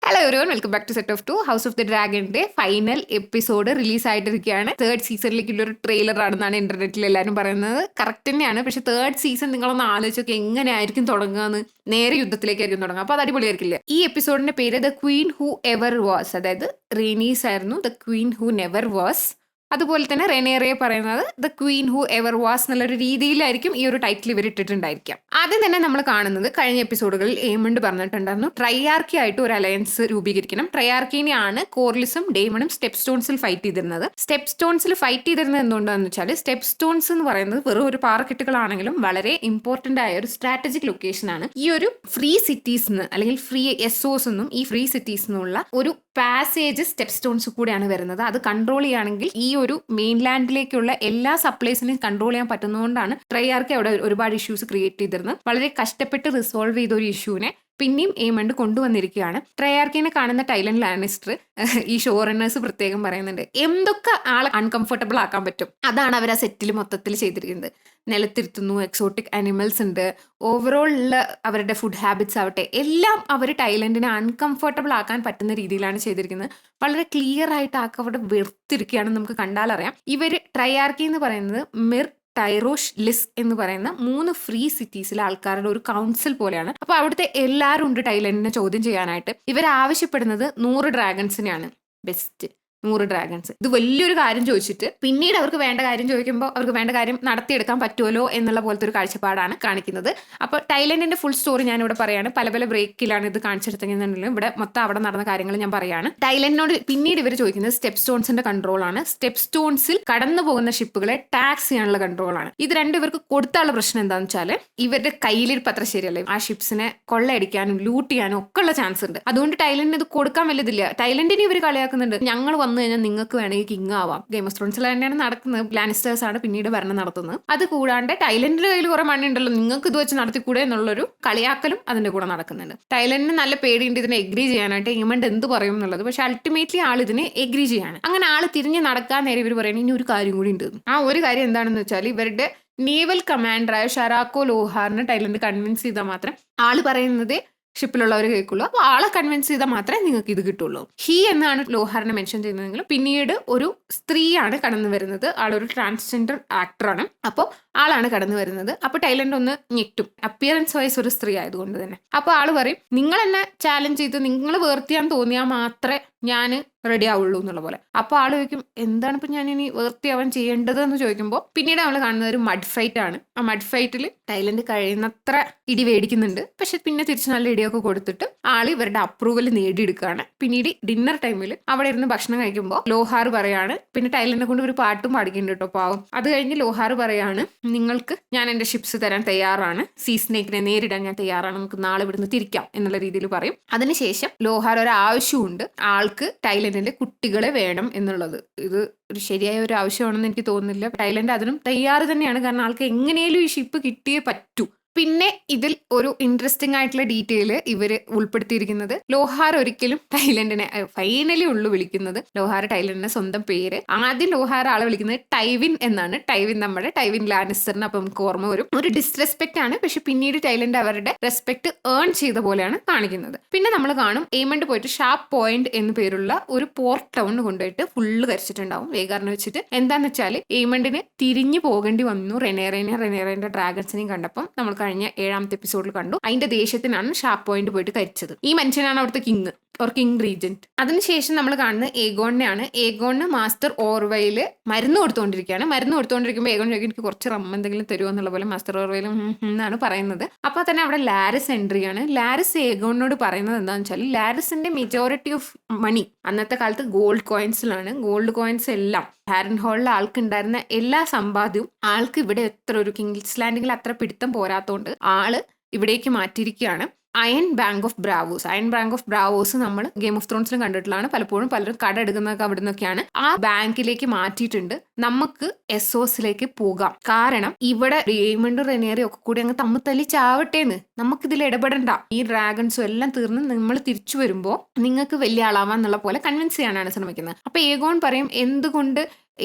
Hello everyone, welcome back to set of 2. House of the ഡ്രാഗന്റെ final episode release ആയിട്ടിരിക്കുകയാണ്. Third സീസണിലേക്കുള്ള ഒരു trailer ആണെന്നാണ് ഇന്റർനെറ്റിൽ എല്ലാവരും പറയുന്നത്. കറക്റ്റ് തന്നെയാണ്. പക്ഷെ തേർഡ് സീസൺ നിങ്ങളൊന്ന് ആലോചിച്ചൊക്കെ എങ്ങനെയായിരിക്കും തുടങ്ങുകയെന്ന്. നേരെ യുദ്ധത്തിലേക്കായിരിക്കും തുടങ്ങുക. അപ്പോൾ അത് അടിപൊളിയായിരിക്കില്ല. ഈ എപ്പിസോഡിന്റെ പേര് the Queen who ever was, അതായത് റേനീസ് ആയിരുന്നു the Queen who never was. അതുപോലെ തന്നെ റെനേറിയെ പറയുന്നത് the Queen who ever was എന്നുള്ളൊരു രീതിയിലായിരിക്കും ഈ ഒരു ടൈറ്റിൽ ഇവർ ഇട്ടിട്ടുണ്ടായിരിക്കാം. ആദ്യം തന്നെ നമ്മൾ കാണുന്നത് കഴിഞ്ഞ എപ്പിസോഡുകളിൽ ഏമണ്ട് പറഞ്ഞിട്ടുണ്ടായിരുന്നു ട്രൈയാർക്കി ആയിട്ട് ഒരു അലയൻസ് രൂപീകരിക്കണം. ട്രൈയാർക്കിനെയാണ് കോർലിസും ഡേമണും സ്റ്റെപ്പ് സ്റ്റോൺസിൽ ഫൈറ്റ് ചെയ്തിരുന്നത്. സ്റ്റെപ്പ് സ്റ്റോൺസിൽ ഫൈറ്റ് ചെയ്തിരുന്നത് എന്തുകൊണ്ടാണെന്ന് വെച്ചാൽ സ്റ്റെപ്പ് സ്റ്റോൺസ് എന്ന് പറയുന്നത് വെറും ഒരു പാറക്കെട്ടുകളാണെങ്കിലും വളരെ ഇമ്പോർട്ടന്റ് ആയ ഒരു സ്ട്രാറ്റജിക് ലൊക്കേഷൻ ആണ്. ഈ ഒരു ഫ്രീ സിറ്റീസ് അല്ലെങ്കിൽ ഫ്രീ എസ്ഒസ് എന്നും ഈ ഫ്രീ സിറ്റീസ് എന്നുള്ള ഒരു പാസേജ് സ്റ്റെപ്പ് സ്റ്റോൺസ് കൂടെയാണ് വരുന്നത്. അത് കൺട്രോൾ ചെയ്യുകയാണെങ്കിൽ ഈ ഒരു മെയിൻലാൻഡിലേക്കുള്ള എല്ലാ സപ്ലൈസിനെയും കൺട്രോൾ ചെയ്യാൻ പറ്റുന്നതുകൊണ്ടാണ് ട്രൈയാർക്ക് അവിടെ ഒരുപാട് ഇഷ്യൂസ് ക്രിയേറ്റ് ചെയ്തിരുന്നത്. വളരെ കഷ്ടപ്പെട്ട് റിസോൾവ് ചെയ്ത ഒരു ഇഷ്യൂവിനെ പിന്നെയും ഏമണ്ട് കൊണ്ടുവന്നിരിക്കുകയാണ്. ട്രൈയാർക്കിനെ കാണുന്ന ടൈലൻ ലാനിസ്റ്റർ ഈ ഷോ റണ്ണേഴ്സ് പ്രത്യേകം പറയുന്നുണ്ട് എന്തൊക്കെ ആളെ അൺകംഫർട്ടബിൾ ആക്കാൻ പറ്റും അതാണ് അവർ ആ സെറ്റിൽ മൊത്തത്തിൽ ചെയ്തിരിക്കുന്നത്. നിലത്തിരുത്തുന്നു, എക്സോട്ടിക് അനിമൽസ് ഉണ്ട്, ഓവറോൾ ഉള്ള അവരുടെ ഫുഡ് ഹാബിറ്റ്സ് ആവട്ടെ എല്ലാം അവർ ടൈലൻഡിനെ അൺകംഫർട്ടബിൾ ആക്കാൻ പറ്റുന്ന രീതിയിലാണ് ചെയ്തിരിക്കുന്നത്. വളരെ ക്ലിയർ ആയിട്ട് ആക്കി അവിടെ വെറുത്തിരിക്കുകയാണെന്ന് നമുക്ക് കണ്ടാലറിയാം. ഇവർ ട്രൈയാർക്കി എന്ന് പറയുന്നത് മിർ, ടൈറോഷ്, ലിസ് എന്ന് പറയുന്ന 3 ഫ്രീ സിറ്റീസിലെ ആൾക്കാരുടെ ഒരു കൗൺസിൽ പോലെയാണ്. അപ്പൊ അവിടുത്തെ എല്ലാവരും ഉണ്ട് ടൈലൻഡിനെ ചോദ്യം ചെയ്യാനായിട്ട്. ഇവർ ആവശ്യപ്പെടുന്നത് 100 ഡ്രാഗൺസിനെയാണ്. Best 100 dragons. ഇത് വലിയൊരു കാര്യം ചോദിച്ചിട്ട് പിന്നീട് അവർക്ക് വേണ്ട കാര്യം ചോദിക്കുമ്പോൾ അവർക്ക് വേണ്ട കാര്യം നടത്തിയെടുക്കാൻ പറ്റുമല്ലോ എന്നുള്ള പോലത്തെ ഒരു കാഴ്ചപ്പാടാണ് കാണിക്കുന്നത്. അപ്പോൾ ടൈലൻഡിന്റെ ഫുൾ സ്റ്റോറി ഞാൻ ഇവിടെ പറയാണ്. പല പല ബ്രേക്കിലാണ് ഇത് കാണിച്ചെടുത്തെന്നുണ്ടെങ്കിലും ഇവിടെ മൊത്തം അവിടെ നടന്ന കാര്യങ്ങൾ ഞാൻ പറയാണ്. ടൈലൻഡിനോട് പിന്നീട് ഇവർ ചോദിക്കുന്നത് സ്റ്റെപ്പ് സ്റ്റോൺസിന്റെ കൺട്രോളാണ്. സ്റ്റെപ്പ് സ്റ്റോൺസിൽ കടന്നു പോകുന്ന ഷിപ്പുകളെ ടാക്സ് ചെയ്യാനുള്ള കൺട്രോളാണ്. ഇത് രണ്ടും ഇവർക്ക് കൊടുത്താനുള്ള പ്രശ്നം എന്താണെന്ന് വെച്ചാൽ ഇവരുടെ കയ്യിലിരിപ്പ് അത്ര ശരിയല്ലേ. ആ ഷിപ്സിനെ കൊള്ളയടിക്കാനും ലൂട്ട് ചെയ്യാനും ഒക്കെ ഉള്ള ചാൻസ് ഉണ്ട്. അതുകൊണ്ട് ടൈലൻഡിന് ഇത് കൊടുക്കാൻ വലുതില്ല. ടൈലൻഡിനെ ഇവർ കളിയാക്കുന്നുണ്ട്. ഞങ്ങൾ വന്നു കഴിഞ്ഞാൽ നിങ്ങൾക്ക് വേണമെങ്കിൽ കിങ് ആവാം. ഗെയിം ഓഫ് ത്രോൺസിൽ തന്നെയാണ് നടക്കുന്നത്. ലാനിസ്റ്റേഴ്സ് ആണ് പിന്നീട് ഭരണം നടത്തുന്നത്. അത് കൂടാണ്ട് ടൈലൻഡിന്റെ കയ്യിൽ കുറെ മണ്ണുണ്ടല്ലോ, നിങ്ങൾക്ക് ഇത് വെച്ച് നടത്തിക്കൂടെ എന്നുള്ളൊരു കളിയാക്കലും അതിന്റെ കൂടെ നടക്കുന്നുണ്ട്. ടൈലൻഡിന് നല്ല പേടിയുണ്ട് ഇതിനെ എഗ്രി ചെയ്യാനായിട്ട് ഏമണ്ട് എന്ത് പറയും എന്നുള്ളത്. പക്ഷെ അൾട്ടിമേറ്റ്ലി ആൾ ഇതിനെ എഗ്രി ചെയ്യാണ്. അങ്ങനെ ആൾ തിരിഞ്ഞ് നടക്കാൻ നേരെ ഇവർ പറയുന്നത് ഇനി ഒരു കാര്യം കൂടി ഉണ്ട്. ആ ഒരു കാര്യം എന്താണെന്ന് വെച്ചാൽ ഇവരുടെ നേവൽ കമാൻഡറായ ഷറാക്കോ ലോഹാറിനെ ടൈലൻഡ് കൺവിൻസ് ചെയ്താൽ മാത്രം ആള് പറയുന്നത് ഷിപ്പിലുള്ളവർ കേൾക്കുള്ളൂ. അപ്പോൾ ആളെ കൺവിൻസ് ചെയ്താൽ മാത്രമേ നിങ്ങൾക്ക് ഇത് കിട്ടുള്ളൂ. ഹി എന്നാണ് ലോഹാറിനെ മെൻഷൻ ചെയ്യുന്നതെങ്കിലും പിന്നീട് ഒരു സ്ത്രീയാണ് കടന്നു വരുന്നത്. ആളൊരു ട്രാൻസ്ജെൻഡർ ആക്ടറാണ്. അപ്പോൾ ആളാണ് കടന്നു വരുന്നത്. അപ്പോൾ ടൈലൻഡ് ഒന്ന് ഞെട്ടും, അപ്പിയറൻസ് വൈസ് ഒരു സ്ത്രീ ആയതുകൊണ്ട് തന്നെ. അപ്പോൾ ആള് പറയും നിങ്ങൾ എന്നെ ചാലഞ്ച് ചെയ്ത് നിങ്ങൾ വേർത്തിയാൻ തോന്നിയാൽ മാത്രമേ ഞാൻ റെഡി ആവുള്ളൂ എന്നുള്ള പോലെ. അപ്പോൾ ആള് ചോദിക്കും എന്താണ് ഇപ്പം ഞാൻ ഇനി വേർത്തിയാവാൻ ചെയ്യേണ്ടത് എന്ന് ചോദിക്കുമ്പോൾ പിന്നീട് നമ്മൾ കാണുന്നത് ഒരു മഡ് ഫൈറ്റ് ആണ്. ആ മഡ് ഫൈറ്റിൽ ടൈലൻഡ് കഴിയുന്നത്ര ഇടി മേടിക്കുന്നുണ്ട്. പക്ഷെ പിന്നെ തിരിച്ച് നല്ല ഇടിയൊക്കെ കൊടുത്തിട്ട് ആള് ഇവരുടെ അപ്രൂവൽ നേടിയെടുക്കുകയാണ്. പിന്നീട് ഡിന്നർ ടൈമിൽ അവിടെ ഇരുന്ന് ഭക്ഷണം കഴിക്കുമ്പോൾ ലോഹാർ പറയാണ്, പിന്നെ ടൈലൻഡിനെ കൊണ്ട് ഒരു പാട്ടും പാടിക്കുന്നുണ്ട് കേട്ടോ പാവം. അത് കഴിഞ്ഞ് ലോഹാർ പറയാണ് നിങ്ങൾക്ക് ഞാൻ എൻ്റെ ഷിപ്സ് തരാൻ തയ്യാറാണ്, സീ സ്നേക്കിനെ നേരിടാൻ ഞാൻ തയ്യാറാണ്, നമുക്ക് നാളെ ഇവിടുന്ന് തിരിക്കാം എന്നുള്ള രീതിയിൽ പറയും. അതിനുശേഷം ലോഹാർ ഒരു ആവശ്യമുണ്ട്, ആൾക്ക് ടൈലൻഡിന്റെ കുട്ടികളെ വേണം എന്നുള്ളത്. ഇത് ഒരു ശരിയായ ഒരു ആവശ്യമാണെന്ന് എനിക്ക് തോന്നുന്നില്ല. ടൈലൻഡ് അതിനും തയ്യാറ് തന്നെയാണ്. കാരണം ആൾക്ക് എങ്ങനെയും ഈ ഷിപ്പ് കിട്ടിയേ പറ്റൂ. പിന്നെ ഇതിൽ ഒരു ഇൻട്രസ്റ്റിംഗ് ആയിട്ടുള്ള ഡീറ്റെയിൽ ഇവർ ഉൾപ്പെടുത്തിയിരിക്കുന്നത് ലോഹാർ ഒരിക്കലും ടൈലൻഡിനെ ഫൈനലി ഉള്ളു വിളിക്കുന്നത്. ലോഹാർ ടൈലൻഡിന്റെ സ്വന്തം പേര്. ആദ്യം ലോഹാർ ആളെ വിളിക്കുന്നത് ടൈവിൻ എന്നാണ്. ടൈവിൻ നമ്മുടെ ടൈവിൻ ലാനിസ്റ്ററിന് അപ്പം നമുക്ക് ഓർമ്മ വരും. ഒരു ഡിസ്റെസ്പെക്ട് ആണ്. പക്ഷെ പിന്നീട് ടൈലൻഡ് അവരുടെ റെസ്പെക്ട് ഏൺ ചെയ്ത പോലെയാണ് കാണിക്കുന്നത്. പിന്നെ നമ്മൾ കാണും ഏമണ്ട് പോയിട്ട് ഷാർപ്പ് പോയിന്റ് എന്ന് പേരുള്ള ഒരു പോർട്ട് ടൗൺ കൊണ്ടുപോയിട്ട് ഫുള്ള് കരിച്ചിട്ടുണ്ടാവും വേഗാറിനെ വെച്ചിട്ട്. എന്താന്ന് വെച്ചാൽ ഏമണ്ടിന് തിരിഞ്ഞു പോകേണ്ടി വന്നു റെനേറിന്റെ ഡ്രാഗൺസിനെയും കണ്ടപ്പം നമ്മൾ കഴിഞ്ഞ 7ാമത്തെ എപ്പിസോഡിൽ കണ്ടു. അതിന്റെ ദേഷ്യത്തിനാണ് ഷാർപ്പ് പോയിന്റ് പോയിട്ട് കരിച്ചത്. ഈ മനുഷ്യനാണ് അവിടുത്തെ കിങ് ഓർ കിങ് റീജന്റ്. അതിനുശേഷം നമ്മൾ കാണുന്നത് ഏഗോണിനെയാണ്. ഏഗോണിന് മാസ്റ്റർ ഓർവയിൽ മരുന്ന് കൊടുത്തുകൊണ്ടിരിക്കുകയാണ്. മരുന്ന് കൊടുത്തുകൊണ്ടിരിക്കുമ്പോൾ ഏഗോൺ ചോദിക്കും എനിക്ക് കുറച്ച് റം എന്തെങ്കിലും തരുമോ എന്നുള്ള പോലെ മാസ്റ്റർ ഓർവയിൽ എന്നാണ് പറയുന്നത്. അപ്പോൾ തന്നെ അവിടെ ലാരിസ് എൻട്രിയാണ്. ലാരിസ് ഏഗോണിനോട് പറയുന്നത് എന്താണെന്ന് വെച്ചാൽ ലാരിസിന്റെ മെജോറിറ്റി ഓഫ് മണി അന്നത്തെ കാലത്ത് ഗോൾഡ് കോയിൻസിലാണ്. ഗോൾഡ് കോയിൻസ് എല്ലാം ഹാരൻ ഹോളിലെ ആൾക്ക് ഉണ്ടായിരുന്ന എല്ലാ സമ്പാദ്യവും ആൾക്ക് ഇവിടെ എത്ര ഒരു കിങ്സ് ലാൻഡിങ്ങിൽ അത്ര പിടുത്തം പോരാത്തോണ്ട് ആള് ഇവിടേക്ക് മാറ്റിയിരിക്കുകയാണ്. അയൺ ബാങ്ക് ഓഫ് ബ്രാവോസ് നമ്മൾ ഗെയിം ഓഫ് ത്രോൺസിലും കണ്ടിട്ടുള്ളതാണ്. പലപ്പോഴും പലരും കട എടുക്കുന്നതൊക്കെ അവിടെ നിന്നൊക്കെയാണ്. ആ ബാങ്കിലേക്ക് മാറ്റിയിട്ടുണ്ട്. നമുക്ക് എസോസിലേക്ക് പോകാം. കാരണം ഇവിടെ ഏമണ്ടും റെനേറിയും ഒക്കെ കൂടി അങ്ങ് തമ്മിൽ തല്ലി ചാവട്ടേന്ന്, നമുക്കിതിൽ ഇടപെടണ്ട, ഈ ഡ്രാഗൺസും എല്ലാം തീർന്ന് നമ്മൾ തിരിച്ചു വരുമ്പോൾ നിങ്ങൾക്ക് വലിയ ആളാവാന്നുള്ള പോലെ കൺവിൻസ് ചെയ്യാനാണ് ശ്രമിക്കുന്നത്. അപ്പൊ ഏഗോൺ പറയും എന്തുകൊണ്ട്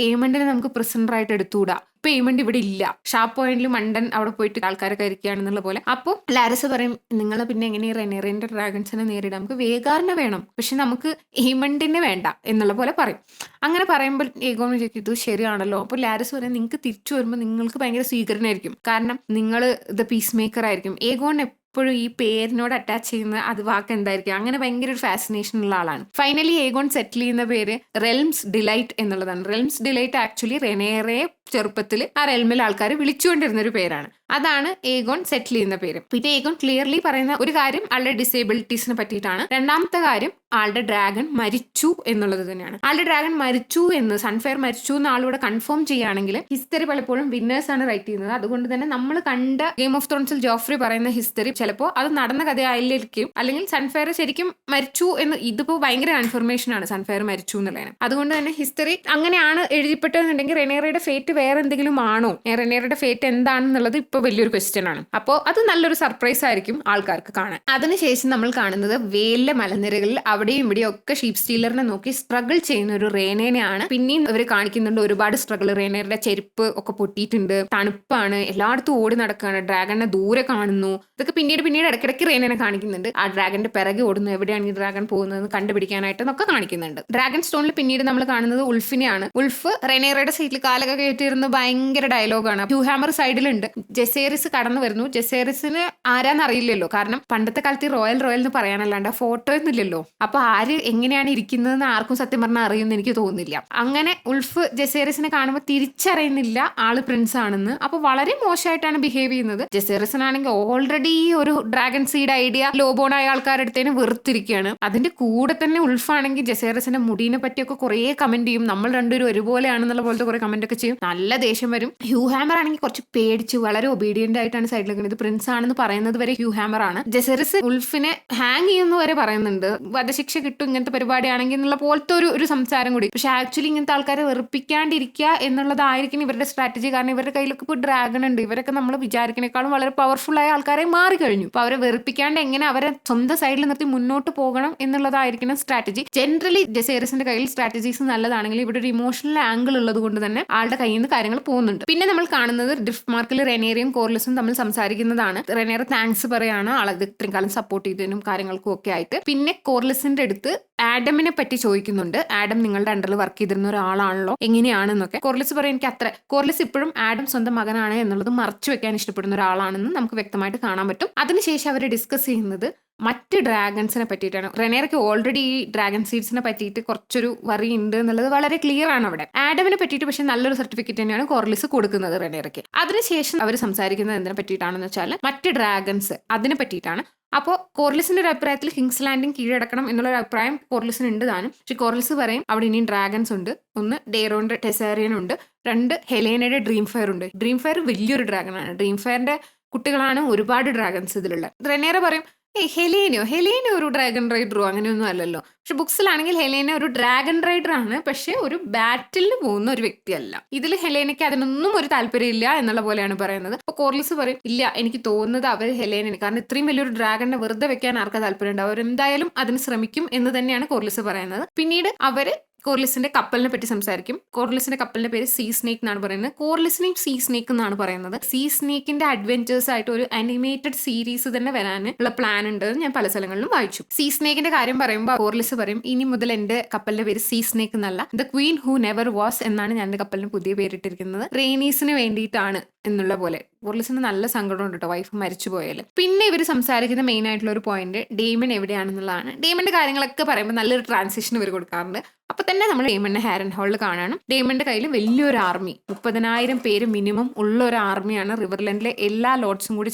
ഏമണ്ടിനെ നമുക്ക് പ്രിസണർ ആയിട്ട് എടുത്തുകൂടാ, ഇപ്പൊ ഏമണ്ട് ഇവിടെ ഇല്ല, ഷാർപ്പ് പോയിന്റിൽ മണ്ടൻ അവിടെ പോയിട്ട് ആൾക്കാരൊക്കെ ഇരിക്കുകയാണെന്നുള്ള പോലെ. അപ്പോൾ ലാരിസ് പറയും നിങ്ങൾ പിന്നെ എങ്ങനെ റെനേറിന്റെ ഡ്രാഗൺസിനെ നേരിടാം, നമുക്ക് വേഗാറിനെ വേണം പക്ഷെ നമുക്ക് ഏമണ്ടിനെ വേണ്ട എന്നുള്ള പോലെ പറയും. അങ്ങനെ പറയുമ്പോൾ ഏഗോൺ ചോദിക്കും ഇത് ശരിയാണല്ലോ. അപ്പോൾ ലാരിസ് പറയും നിങ്ങൾക്ക് തിരിച്ചു വരുമ്പോൾ നിങ്ങൾക്ക് ഭയങ്കര സ്വീകരണമായിരിക്കും, കാരണം നിങ്ങൾ ദ പീസ് മേക്കർ ആയിരിക്കും. ഏഗോൺ എപ്പോഴും ഈ പേരിനോട് അറ്റാച്ച് ചെയ്യുന്ന അത് വാക്ക് എന്തായിരിക്കും, അങ്ങനെ ഭയങ്കര ഒരു ഫാസിനേഷൻ ഉള്ള ആളാണ്. ഫൈനലി ഏഗോൺ സെറ്റിൽ ചെയ്യുന്ന പേര് റെൽംസ് ഡിലൈറ്റ് എന്നുള്ളതാണ്. റെൽംസ് ഡിലൈറ്റ് ആക്ച്വലി റെനേറെ ചെറുപ്പത്തിൽ ആ റെൽമിൽ ആൾക്കാർ വിളിച്ചുകൊണ്ടിരുന്ന ഒരു പേരാണ്. അതാണ് ഏഗോൺ സെറ്റിൽ ചെയ്യുന്ന പേര്. പിന്നെ ഏഗോൺ ക്ലിയർലി പറയുന്ന ഒരു കാര്യം ആളുടെ ഡിസേബിലിറ്റീസിനെ പറ്റിയിട്ടാണ്. രണ്ടാമത്തെ കാര്യം ആളുടെ ഡ്രാഗൺ മരിച്ചു എന്നുള്ളത് തന്നെയാണ്. ആളുടെ ഡ്രാഗൺ മരിച്ചു എന്ന്, സൺഫയർ മരിച്ചു എന്ന് ആളൂടെ കൺഫേം ചെയ്യുകയാണെങ്കിൽ ഹിസ്റ്ററി പലപ്പോഴും വിന്നേഴ്സ് ആണ് റൈറ്റ് ചെയ്യുന്നത്. അതുകൊണ്ട് തന്നെ നമ്മൾ കണ്ട ഗെയിം ഓഫ് ത്രോൺസിൽ ജോഫ്രി പറയുന്ന ഹിസ്റ്ററി ചിലപ്പോൾ അത് നടന്ന കഥയായിരിക്കും, അല്ലെങ്കിൽ സൺഫയർ ശരിക്കും മരിച്ചു എന്ന്. ഇതിപ്പോ ഭയങ്കര കൺഫർമേഷൻ ആണ് സൺഫയർ മരിച്ചു എന്നുള്ളതിന്. അതുകൊണ്ട് തന്നെ ഹിസ്റ്ററി അങ്ങനെയാണ് എഴുതിപ്പെട്ടതെന്നുണ്ടെങ്കിൽ റെനേറയുടെ ഫേറ്റ് വേറെ എന്തെങ്കിലും ആണോ, റെനേറയുടെ ഫേറ്റ് എന്താണെന്നുള്ളത് ഇപ്പൊ വലിയൊരു ക്വസ്റ്റ്യൻ ആണ്. അപ്പോൾ അത് നല്ലൊരു സർപ്രൈസ് ആയിരിക്കും ആൾക്കാർക്ക് കാണാൻ. അതിനുശേഷം നമ്മൾ കാണുന്നത് വേലിലെ മലനിരകളിൽ അവിടെയും ഇവിടെയും ഒക്കെ ഷീപ്പ് സ്റ്റീലറിനെ നോക്കി സ്ട്രഗിൾ ചെയ്യുന്ന ഒരു റേനേനെയാണ്. പിന്നെയും അവർ കാണിക്കുന്നുണ്ട് ഒരുപാട് സ്ട്രഗിൾ. റേനേറുടെ ചെരുപ്പ് ഒക്കെ പൊട്ടിയിട്ടുണ്ട്, തണുപ്പാണ്, എല്ലായിടത്തും ഓടി നടക്കുകയാണ്, ഡ്രാഗണിനെ ദൂരെ കാണുന്നു. ഇതൊക്കെ പിന്നീട് ഇടയ്ക്കിടയ്ക്ക് റേനേനെ കാണിക്കുന്നുണ്ട്. ആ ഡ്രാഗന്റെ പിറകെ ഓടുന്നു, എവിടെയാണ് ഈ ഡ്രാഗൺ പോകുന്നത് കണ്ടുപിടിക്കാനായിട്ട് എന്നൊക്കെ കാണിക്കുന്നുണ്ട്. ഡ്രാഗൺ സ്റ്റോണിൽ പിന്നീട് നമ്മൾ കാണുന്നത് ഉൾഫിനെയാണ്. ഉൾഫ് റെനേറയുടെ സൈഡിൽ കാലൊക്കെ കയറ്റിയിരുന്ന് ഭയങ്കര ഡയലോഗാണ്. Hugh hammer സൈഡിലുണ്ട്. ജെസേറിസ് കടന്നു വരുന്നു. ജെസേറിസിന് ആരാന്ന് അറിയില്ലല്ലോ, കാരണം പണ്ടത്തെ കാലത്ത് റോയൽ എന്ന് പറയാനല്ലാണ്ട് ഫോട്ടോ ഒന്നുമില്ലല്ലോ. അപ്പൊ ആര് എങ്ങനെയാണ് ഇരിക്കുന്നതെന്ന് ആർക്കും സത്യം പറഞ്ഞാൽ അറിയുമെന്ന് എനിക്ക് തോന്നുന്നില്ല. അങ്ങനെ ഉൾഫ് ജെസേറിസിനെ കാണുമ്പോൾ തിരിച്ചറിയുന്നില്ല ആള് പ്രിൻസ് ആണെന്ന്. അപ്പൊ വളരെ മോശമായിട്ടാണ് ബിഹേവ് ചെയ്യുന്നത്. ജെസേറിസിനാണെങ്കിൽ ഓൾറെഡി ഒരു ഡ്രാഗൺ സീഡ് ഐഡിയ ലോബോണായ ആൾക്കാരെടുത്തതിന് വെറുത്തിരിക്കുകയാണ്. അതിന്റെ കൂടെ തന്നെ ഉൾഫാണെങ്കിൽ ജെസേറിസിന്റെ മുടീനെ പറ്റിയൊക്കെ കുറെ കമന്റ് ചെയ്യും, നമ്മൾ രണ്ടുപേരും ഒരുപോലെയാണെന്നുള്ള പോലത്തെ കുറെ കമന്റ് ഒക്കെ ചെയ്യും. നല്ല ദേഷ്യം വരും. ഹ്യൂ ഹാമർ ആണെങ്കിൽ കുറച്ച് പേടിച്ച് വളരെ ഒബീഡിയന്റ് ആയിട്ടാണ് സൈഡിലേക്ക്. ഇത് പ്രിൻസ് ആണെന്ന് പറയുന്നത് വരെ ഹ്യൂ ഹാമർ ആണ്. ജെസെറിസ് ഉൾഫിനെ ഹാങ് ചെയ്യുന്ന വരെ പറയുന്നുണ്ട്, വധശിക്ഷ കിട്ടും ഇങ്ങനത്തെ പരിപാടിയാണെങ്കിൽ എന്നുള്ള പോലത്തെ ഒരു സംസാരം കൂടി. പക്ഷെ ആക്ച്വലി ഇങ്ങനത്തെ ആൾക്കാരെ വെറുപ്പിക്കാണ്ടിരിക്കുക എന്നുള്ളതായിരിക്കും ഇവരുടെ സ്ട്രാറ്റജി. കാരണം ഇവരുടെ കയ്യിലൊക്കെ ഇപ്പോൾ ഡ്രാഗൺ ഉണ്ട്. ഇവരൊക്കെ നമ്മൾ വിചാരിക്കുന്നേക്കാളും വളരെ പവർഫുൾ ആയ ആൾക്കാരെ മാറിക്കഴിഞ്ഞു. അപ്പൊ അവരെ വെറുപ്പിക്കാണ്ട് എങ്ങനെ അവരെ സ്വന്തം സൈഡിൽ നിർത്തി മുന്നോട്ട് പോകണം എന്നുള്ളതായിരിക്കണം സ്ട്രാറ്റജി. ജനറലി ജെസേറിസിന്റെ കയ്യിൽ സ്ട്രാറ്റജീസ് നല്ലതാണെങ്കിൽ ഇവിടെ ഒരു ഇമോഷണൽ ആംഗിൾ ഉള്ളത് കൊണ്ട് തന്നെ ആളുടെ കയ്യിൽ നിന്ന് കാര്യങ്ങൾ പോകുന്നുണ്ട്. പിന്നെ നമ്മൾ കാണുന്നത് ഡ്രിഫ്റ്റ് മാർക്കിൽ റെനേറയും കോർലിസും തമ്മിൽ സംസാരിക്കുന്നതാണ്. റെനേറ താങ്ക്സ് പറയാണ് ആളത് ഇത്രയും കാലം സപ്പോർട്ട് ചെയ്തതിനും കാര്യങ്ങൾക്കും ഒക്കെ ആയിട്ട്. പിന്നെ കോർലിസിന്റെ അടുത്ത് ആഡമിനെ പറ്റി ചോദിക്കുന്നുണ്ട്. ആഡം നിങ്ങളുടെ അണ്ടറിൽ വർക്ക് ചെയ്തിരുന്ന ഒരാളാണല്ലോ, എങ്ങനെയാണെന്നൊക്കെ. കോർലിസ് പറയും എനിക്ക് അത്ര. കോർലിസ് ഇപ്പോഴും ആഡം സ്വന്തം മകനാണ് എന്നുള്ളത് മറച്ചു വെക്കാൻ ഇഷ്ടപ്പെടുന്ന ഒരാളാണെന്ന് നമുക്ക് വ്യക്തമായിട്ട് കാണാൻ പറ്റും. അതിനുശേഷം അവർ ഡിസ്കസ് ചെയ്യുന്നത് മറ്റ് ഡ്രാഗൺസിനെ പറ്റിയിട്ടാണ്. റെനേറയ്ക്ക് ഓൾറെഡി ഈ ഡ്രാഗൺ സീഡ്സിനെ പറ്റിയിട്ട് കുറച്ചൊരു വറി ഉണ്ട് എന്നുള്ളത് വളരെ ക്ലിയർ ആണ് അവിടെ. ആഡമിനെ പറ്റിയിട്ട് പക്ഷെ നല്ലൊരു സർട്ടിഫിക്കറ്റ് തന്നെയാണ് കോർലിസ് കൊടുക്കുന്നത് റെനേറയ്ക്ക്. അതിനുശേഷം അവർ സംസാരിക്കുന്നത് എന്തിനെ പറ്റിയിട്ടാണെന്ന് വെച്ചാൽ മറ്റ് ഡ്രാഗൺസ് അതിനെ പറ്റിയിട്ടാണ്. അപ്പോൾ കോർലിസിന്റെ ഒരു അഭിപ്രായത്തിൽ കിങ്സ് ലാൻഡിങ് കീഴടക്കണം എന്നുള്ളൊരു അഭിപ്രായം കോർലിസിന് ഉണ്ട് താനും. പക്ഷെ കോർലിസ് പറയും അവിടെ ഇനിയും ഡ്രാഗൺസ് ഉണ്ട്. ഒന്ന് ഡേറോന്റെ ടെസേറിയൻ ഉണ്ട്, 2 ഹെലേനയുടെ ഡ്രീം ഫയർ ഉണ്ട്. ഡ്രീം ഫയർ വലിയൊരു ഡ്രാഗൺ ആണ്. ഡ്രീം ഫയറിന്റെ കുട്ടികളാണ് ഒരുപാട് ഡ്രാഗൺസ് ഇതിലുള്ള. റെനേറ പറയും ഹെലേന ഒരു ഡ്രാഗൺ റൈഡറോ അങ്ങനെയൊന്നും അല്ലല്ലോ. പക്ഷെ ബുക്സിലാണെങ്കിൽ ഹെലേന ഒരു ഡ്രാഗൺ റൈഡർ ആണ്, പക്ഷെ ഒരു ബാറ്റിലിന് പോകുന്ന ഒരു വ്യക്തിയല്ല. ഇതിൽ ഹെലേനയ്ക്ക് അതിനൊന്നും ഒരു താല്പര്യമില്ല എന്നുള്ള പോലെയാണ് പറയുന്നത്. അപ്പൊ കോർലിസ് പറയും ഇല്ല, എനിക്ക് തോന്നുന്നത് അവർ ഹെലേനയാണ്, കാരണം ഇത്രയും വലിയൊരു ഡ്രാഗണിനെ വെറുതെ വെക്കാൻ ആർക്കാ താല്പര്യം ഉണ്ടാവും, അവരെന്തായാലും അതിന് ശ്രമിക്കും എന്ന് തന്നെയാണ് കോർലിസ് പറയുന്നത്. പിന്നീട് അവര് കോർലിസിന്റെ കപ്പലിനെ പറ്റി സംസാരിക്കും. കോർലിസിന്റെ കപ്പലിന്റെ പേര് സീ സ്നേക്ക് എന്നാണ് പറയുന്നത്. കോർലിസിനെയും സീ സ്നേക്ക് എന്നാണ് പറയുന്നത്. സീ സ്നേക്കിന്റെ അഡ്വെഞ്ചേഴ്സ് ആയിട്ട് ഒരു അനിമേറ്റഡ് സീരീസ് തന്നെ വരാനുള്ള പ്ലാൻ ഉണ്ട് ഞാൻ പല സ്ഥലങ്ങളിലും വായിച്ചു. സീ സ്നേക്കിന്റെ കാര്യം പറയുമ്പോൾ കോർലിസ് പറയും ഇനി മുതൽ എന്റെ കപ്പലിന്റെ പേര് സീ സ്നേക്ക് എന്നല്ല, the Queen who never was എന്നാണ് ഞാൻ എന്റെ കപ്പലിന് പുതിയ പേരിട്ടിരിക്കുന്നത്. റെയിനീസിന് വേണ്ടിയിട്ടാണ് എന്നുള്ള പോലെ. കോർലിസിന് നല്ല സങ്കടം ഉണ്ട് കേട്ടോ വൈഫ് മരിച്ചു പോയാല്. പിന്നെ ഇവർ സംസാരിക്കുന്ന മെയിൻ ആയിട്ടുള്ള ഒരു പോയിന്റ് ഡേമൺ എവിടെയാണെന്നുള്ളതാണ്. ഡേമന്റെ കാര്യങ്ങളൊക്കെ പറയുമ്പോൾ നല്ലൊരു ട്രാൻസിഷൻ ഇവർ കൊടുക്കാറുണ്ട്. അപ്പൊ തന്നെ നമ്മൾ ഡേമണിനെ ഹാരൻ ഹോളിൽ കാണണം. ഡേമന്റെ കയ്യിൽ വലിയൊരു ആർമി, 30,000 പേര് മിനിമം ഉള്ള ഒരു ആർമിയാണ് റിവർലൻഡിലെ എല്ലാ ലോഡ്സും കൂടി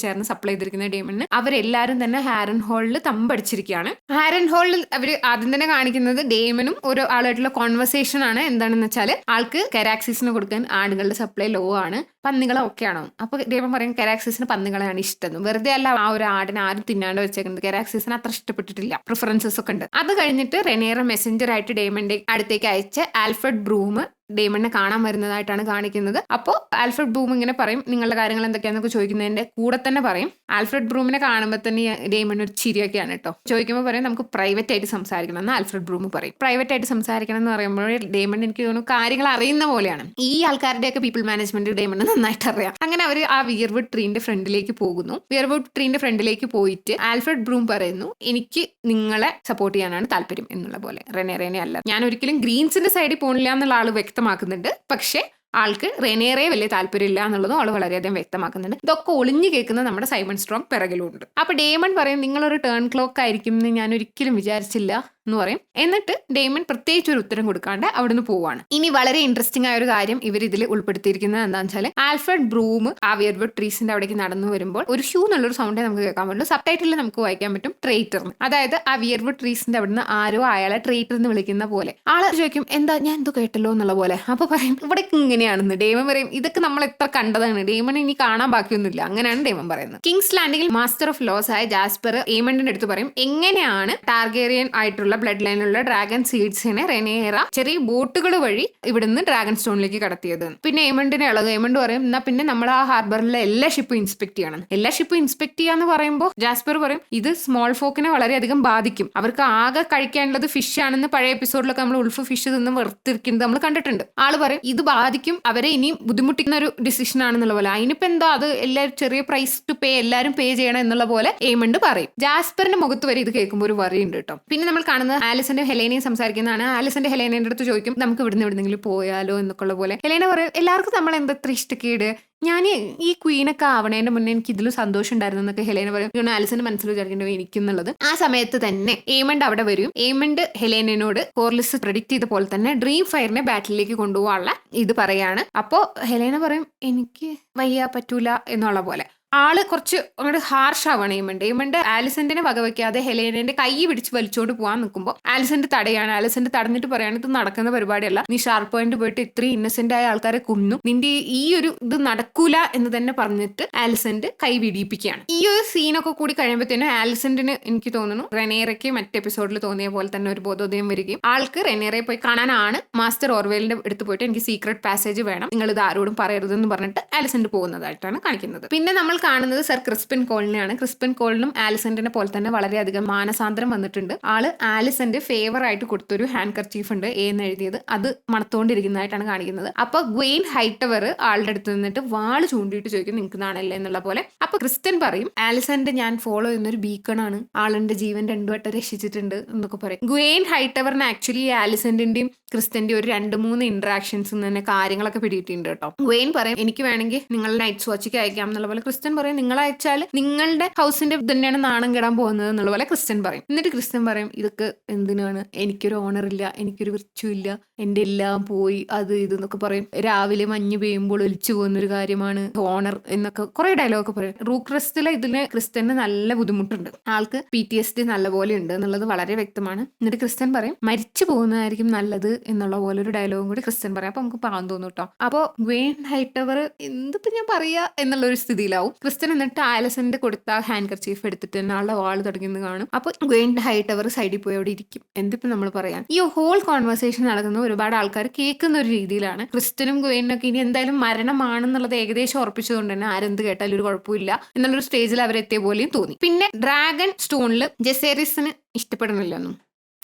ചേർന്ന് സപ്ലൈ ചെയ്തിരിക്കുന്ന ഡേമണിന്. അവരെല്ലാരും തന്നെ ഹാരൻ ഹോളിൽ തമ്പടിച്ചിരിക്കുകയാണ്. ഹാരൻ ഹോളിൽ അവർ ആദ്യം തന്നെ കാണിക്കുന്നത് ഡേമനും ഒരു ആളായിട്ടുള്ള കോൺവെർസേഷൻ ആണ്. എന്താണെന്ന് വെച്ചാൽ ആൾക്ക് കെരാക്സിസിന് കൊടുക്കാൻ ആടുകളുടെ സപ്ലൈ ലോ ആണ്, പന്നികളെ ഒക്കെ ആണോ. അപ്പൊ ഡേമൻ പറയും കെരാക്സിസിന് പന്നികളെയാണ് ഇഷ്ടം, വെറുതെ അല്ല ആ ഒരു ആടിനെ ആരും തിന്നാണ്ട് വെച്ചേക്കുന്നത്, കെരാക്സിസിന് അത്ര ഇഷ്ടപ്പെട്ടിട്ടില്ല, പ്രിഫറൻസസ് ഒക്കെ ഉണ്ട്. അത് കഴിഞ്ഞിട്ട് റെനേറ മെസ്സഞ്ചർ ആയിട്ട് ഡേമന്റെ അടുത്തേക്ക് അയച്ച ആൽഫ്രഡ് ബ്രൂം ഡേമണിനെ കാണാൻ വരുന്നതായിട്ടാണ് കാണിക്കുന്നത്. അപ്പോൾ ആൽഫ്രഡ് ബ്രൂം ഇങ്ങനെ പറയും നിങ്ങളുടെ കാര്യങ്ങൾ എന്തൊക്കെയാണെന്നൊക്കെ ചോദിക്കുന്നതിന്റെ കൂടെ തന്നെ പറയും ആൽഫ്രഡ് ബ്രൂമിനെ കാണുമ്പോൾ തന്നെ ഡേമൺ ഒരു ചിരിയൊക്കെയാണ് കേട്ടോ. ചോദിക്കുമ്പോൾ പറയും നമുക്ക് പ്രൈവറ്റ് ആയിട്ട് സംസാരിക്കണം എന്ന് ആൽഫ്രഡ് ബ്രൂം പറയും. പ്രൈവറ്റ് ആയിട്ട് സംസാരിക്കണം എന്ന് പറയുമ്പോൾ ഡേമൺ എനിക്ക് തോന്നുന്നു കാര്യങ്ങൾ അറിയുന്ന പോലെയാണ്. ഈ ആൾക്കാരുടെയൊക്കെ പീപ്പിൾ മാനേജ്മെന്റ് ഡേമണ് നന്നായിട്ട് അറിയാം. അങ്ങനെ അവർ ആ വിയർവുഡ് ട്രീന്റെ ഫ്രണ്ടിലേക്ക് പോകുന്നു. വിയർവുഡ് ട്രീന്റെ ഫ്രണ്ടിലേക്ക് പോയിട്ട് ആൽഫ്രഡ് ബ്രൂം പറയുന്നു എനിക്ക് നിങ്ങളെ സപ്പോർട്ട് ചെയ്യാനാണ് താല്പര്യം എന്നുള്ള പോലെ. റെനേറേനെ അല്ല, ഞാൻ ഒരിക്കലും ഗ്രീൻസിന്റെ സൈഡിൽ പോണില്ല എന്നുള്ള ആള് വ്യക്തമാക്കുന്നുണ്ട്. പക്ഷേ ആൾക്ക് റെനേറെ വലിയ താല്പര്യമില്ല എന്നുള്ളതും അവൾ വളരെയധികം വ്യക്തമാക്കുന്നുണ്ട്. ഇതൊക്കെ ഒളിഞ്ഞു കേൾക്കുന്ന നമ്മുടെ സൈമൺ സ്ട്രോങ് പിറകിലുണ്ട്. അപ്പൊ ഡേമൺ പറയും നിങ്ങളൊരു ടേൺ ക്ലോക്ക് ആയിരിക്കും എന്ന് ഞാൻ ഒരിക്കലും വിചാരിച്ചില്ല എന്ന് പറയും. എന്നിട്ട് ഡേമൺ പ്രത്യേകിച്ച് ഒരു ഉത്തരം കൊടുക്കാണ്ട് അവിടുന്ന് പോവാണ്. ഇനി വളരെ ഇൻട്രസ്റ്റിംഗ് ആയ ഒരു കാര്യം ഇവർ ഇതിൽ ഉൾപ്പെടുത്തിയിരിക്കുന്നത് എന്താണെന്ന് വെച്ചാൽ ആൽഫ്രഡ് ബ്രൂം ആ വിയർവുഡ് ട്രീസിന്റെ അവിടേക്ക് നടന്നു വരുമ്പോൾ ഒരു ഷൂ എന്നുള്ളൊരു സൗണ്ടേ നമുക്ക് കേൾക്കാൻ പറ്റുള്ളൂ. സബ്ടൈറ്റിൽ നമുക്ക് വായിക്കാൻ പറ്റും ട്രേറ്റർ. അതായത് ആ വിയർവുഡ് ട്രീസിന്റെ അവിടുന്ന് ആരോ അയാളെ ട്രേറ്റർ എന്ന് വിളിക്കുന്ന പോലെ. ആള് ചോദിക്കും എന്താ ഞാൻ എന്തോ കേട്ടല്ലോ എന്നുള്ള പോലെ. അപ്പൊ പറയും ഇവിടെ ഇങ്ങനെയാണെന്ന്. ഡേമൺ പറയും ഇതൊക്കെ നമ്മൾ എത്ര കണ്ടതാണ്, ഡേമൺ ഇനി കാണാൻ ബാക്കിയൊന്നുമില്ല. അങ്ങനെയാണ് ഡേമൺ പറയുന്നത്. കിങ്സ് ലാൻഡിംഗിൽ മാസ്റ്റർ ഓഫ് ലോസ് ആയ ജാസ്പർ ഏമണ്ടിന്റെ അടുത്ത് പറയും എങ്ങനെയാണ് ടാർഗേറിയൻ ആയിട്ടുള്ള ബ്ലഡ് ലൈനിലുള്ള ഡ്രാഗൺ സീഡ്സിനെ റെനേറ ചെറിയ ബോട്ടുകൾ വഴി ഇവിടുന്ന് ഡ്രാഗൺ സ്റ്റോണിലേക്ക് കടത്തിയത്. പിന്നെ ഏമണ്ടിനെ ഇളകും. ഏമണ്ട് പറയും എന്നാ പിന്നെ നമ്മൾ ആ ഹാർബറിലെ എല്ലാ ഷിപ്പും ഇൻസ്പെക്ട് ചെയ്യണം. എല്ലാ ഷിപ്പും ഇൻസ്പെക്ട് ചെയ്യാന്ന് പറയുമ്പോൾ ജാസ്പർ പറയും ഇത് സ്മോൾ ഫോക്കിനെ വളരെയധികം ബാധിക്കും. അവർക്ക് ആകെ കഴിക്കാനുള്ളത് ഫിഷ് ആണെന്ന് പഴയ എപ്പിസോഡിലൊക്കെ നമ്മൾ ഉൾഫ് ഫിഷ് നിന്ന് വെറുത്തിരിക്കുന്നത് നമ്മൾ കണ്ടിട്ടുണ്ട്. ആള് പറയും ഇത് ബാധിക്കും, അവരെ ഇനിയും ബുദ്ധിമുട്ടിക്കുന്ന ഒരു ഡിസിഷൻ ആണെന്നുള്ള പോലെ. അതിനിപ്പോ എന്താ അത് എല്ലാവരും ചെറിയ പ്രൈസ് ടു പേ എല്ലാവരും പേ ചെയ്യണം എന്നുള്ള പോലെ ഏമണ്ട് പറയും. ജാസ്പറിന്റെ മുഖത്ത് വരെ ഇത് കേൾക്കുമ്പോൾ ഒരു വറി ഉണ്ട് കേട്ടോ. പിന്നെ നമ്മൾ കാണുന്നത് ആലിസന്റെ ഹെലേനയും സംസാരിക്കുന്നതാണ്. ആലിസന്റെ ഹെലേനയുടെ അടുത്ത് ചോദിക്കും നമുക്ക് ഇവിടുന്ന് എവിടെന്നെങ്കിലും പോയാലോ എന്നൊക്കെയുള്ള പോലെ. ഹെലേന പറയും എല്ലാവർക്കും നമ്മൾ എന്തത്ര ഇഷ്ടക്കേട്, ഞാൻ ഈ ക്വീനൊക്കെ ആവണേന്റെ മുന്നേ എനിക്ക് ഇതിലും സന്തോഷം ഉണ്ടായിരുന്നു എന്നൊക്കെ ഹെലേന പറയും. ആലിസിന്റെ മനസ്സിൽ വിചാരിക്കേണ്ടത് എനിക്കുന്നുള്ളത്. ആ സമയത്ത് തന്നെ ഏമണ്ട് അവിടെ വരും. ഏമണ്ട് ഹെലേനോട് കോർലിസ് പ്രഡിക്റ്റ് ചെയ്ത പോലെ തന്നെ ഡ്രീം ഫയറിനെ ബാറ്റിലേക്ക് കൊണ്ടുപോകാനുള്ള ഇത് പറയാണ്. അപ്പോ ഹെലേന പറയും എനിക്ക് വയ്യ പറ്റൂല എന്നുള്ള പോലെ. ആള് കുറച്ച് അങ്ങോട്ട് ഹാർഷ് ആവാണ് ഏമണ്ട് ആലിസന്റിനെ വകവയ്ക്കാതെ ഹെലേനന്റെ കൈ പിടിച്ച് വലിച്ചോണ്ട് പോകാൻ നിൽക്കുമ്പോൾ ആലിസന്റ് തടയാണ്. ആലിസന്റ് തടഞ്ഞിട്ട് പറയാണ് ഇത് നടക്കുന്ന പരിപാടിയല്ല, നീ ഷാർപ്പ് പോയിന്റ് പോയിട്ട് ഇത്രയും ഇന്നസെന്റ് ആയ ആൾക്കാരെ കൊന്നു, നിന്റെ ഈ ഒരു ഇത് നടക്കൂല എന്ന് തന്നെ പറഞ്ഞിട്ട് ആലിസന്റ് കൈ പിടിപ്പിക്കുകയാണ്. ഈ ഒരു സീനൊക്കെ കൂടി കഴിയുമ്പോഴത്തേനും ആലിസന്റിന് എനിക്ക് തോന്നുന്നു റെനേറയ്ക്ക് മറ്റേ എപ്പിസോഡിൽ തോന്നിയ പോലെ തന്നെ ഒരു ബോധോദയം വരികയും ആൾക്ക് റെനേറയെ പോയി കാണാനാണ് മാസ്റ്റർ ഓർവേലിന്റെ അടുത്ത് പോയിട്ട് എനിക്ക് സീക്രട്ട് പാസേജ് വേണം, നിങ്ങൾ ഇത് ആരോടും പറയരുതെന്ന് പറഞ്ഞിട്ട് ആലിസന്റ് പോകുന്നതായിട്ടാണ് കാണിക്കുന്നത്. പിന്നെ നമ്മൾ കാണുന്നത് സർ ക്രിസ്പിൻ കോളിനെയാണ്. ക്രിസ്പിൻ കോളിനും ആലിസന്റിനെ പോലെ തന്നെ വളരെയധികം മാനസാന്തരം വന്നിട്ടുണ്ട്. ആള് ആലിസന്റ് ഫേവർ ആയിട്ട് കൊടുത്തൊരു ഹാൻഡ് കർച്ചീഫ് ഉണ്ട് എന്ന് എഴുതിയത്, അത് മണത്തോണ്ടിരിക്കുന്നതായിട്ടാണ് കാണിക്കുന്നത്. അപ്പൊ ഗ്വെയിൻ ഹൈറ്റവർ ആളുടെ അടുത്ത് നിന്നിട്ട് വാള് ചൂണ്ടിയിട്ട് ചോദിക്കും നിങ്ങൾക്ക് നാണല്ലേ എന്നുള്ള പോലെ. അപ്പൊ ക്രിസ്റ്റൻ പറയും ആലിസന്റ് ഞാൻ ഫോളോ ചെയ്യുന്നൊരു ബീക്കൺ ആണ്, ആളുടെ ജീവൻ 2 വട്ടം രക്ഷിച്ചിട്ടുണ്ട് എന്നൊക്കെ പറയും. ഗ്വെയിൻ ഹൈറ്റവറിന് ആക്ച്വലി ആലിസന്റിന്റെയും ക്രിസ്റ്റന്റെ ഒരു 2-3 ഇന്ററാക്ഷൻസ് തന്നെ കാര്യങ്ങളൊക്കെ പിടിയിട്ടുണ്ട് കേട്ടോ. ഗ്വെയിൻ പറയും എനിക്ക് വേണമെങ്കിൽ നിങ്ങൾ നൈറ്റ് വാച്ചിക്ക് അയക്കാം എന്നുള്ള പോലെ. ക്രിസ്റ്റൻ പറയും നിങ്ങൾ അയച്ചാൽ നിങ്ങളുടെ ഹൗസിന്റെ തന്നെയാണ് നാണം കെടാൻ പോകുന്നത് എന്നുള്ള പോലെ ക്രിസ്റ്റൻ പറയും. എന്നിട്ട് ക്രിസ്റ്റൻ പറയും ഇതൊക്കെ എന്തിനാണ്, എനിക്കൊരു ഓണർ ഇല്ല, എനിക്കൊരു വിർച്ചു ഇല്ല, എന്റെ എല്ലാം പോയി അത് ഇതെന്നൊക്കെ പറയും. രാവിലെ മഞ്ഞ് പെയ്യുമ്പോൾ ഒലിച്ചു പോകുന്നൊരു കാര്യമാണ് ഓണർ എന്നൊക്കെ കുറെ ഡയലോഗൊക്കെ പറയും. റൂക്രസ്റ്റിലെ ഇതിന് ക്രിസ്റ്റന് നല്ല ബുദ്ധിമുട്ടുണ്ട്, ആൾക്ക് PTSD നല്ലപോലെ ഉണ്ട് എന്നുള്ളത് വളരെ വ്യക്തമാണ്. എന്നിട്ട് ക്രിസ്റ്റൻ പറയും മരിച്ചു പോകുന്നതായിരിക്കും നല്ലത് എന്നുള്ള പോലെ ഒരു ഡയലോഗും കൂടി ക്രിസ്റ്റൻ പറയും. അപ്പൊ നമുക്ക് പാവം തോന്നും കേട്ടോ. അപ്പോ ഗ്വെയിൻ ഹൈറ്റവർ എന്തിപ്പോ ഞാൻ പറയാ എന്നുള്ളൊരു സ്ഥിതിയിലാവും. ക്രിസ്റ്റൻ എന്നിട്ട് ആലിസന്റെ കൊടുത്ത ഹാൻഡ് കർച്ചീഫ് എടുത്തിട്ട് തന്നെ ആളുടെ വാള് തുടങ്ങുന്നത് കാണും. അപ്പൊ ഗ്വെയിൻ ഹൈറ്റവർ സൈഡിൽ പോയി അവിടെ ഇരിക്കും. എന്തിപ്പോ നമ്മൾ പറയാൻ, ഈ ഹോൾ കോൺവെർസേഷൻ നടക്കുന്ന ഒരുപാട് ആൾക്കാർ കേൾക്കുന്ന ഒരു രീതിയിലാണ്. ക്രിസ്റ്റനും ഗ്വെയിനൊക്കെ ഇനി എന്തായാലും മരണമാണെന്നുള്ളത് ഏകദേശം ഉറപ്പിച്ചതുകൊണ്ട് തന്നെ ആരെന്ത് കേട്ടാലും ഒരു കുഴപ്പമില്ല എന്നുള്ളൊരു സ്റ്റേജിൽ അവരെത്തിയ പോലെയും തോന്നി. പിന്നെ ഡ്രാഗൺ സ്റ്റോണിൽ ജെസേറിസിന് ഇഷ്ടപ്പെടുന്നില്ലെന്നും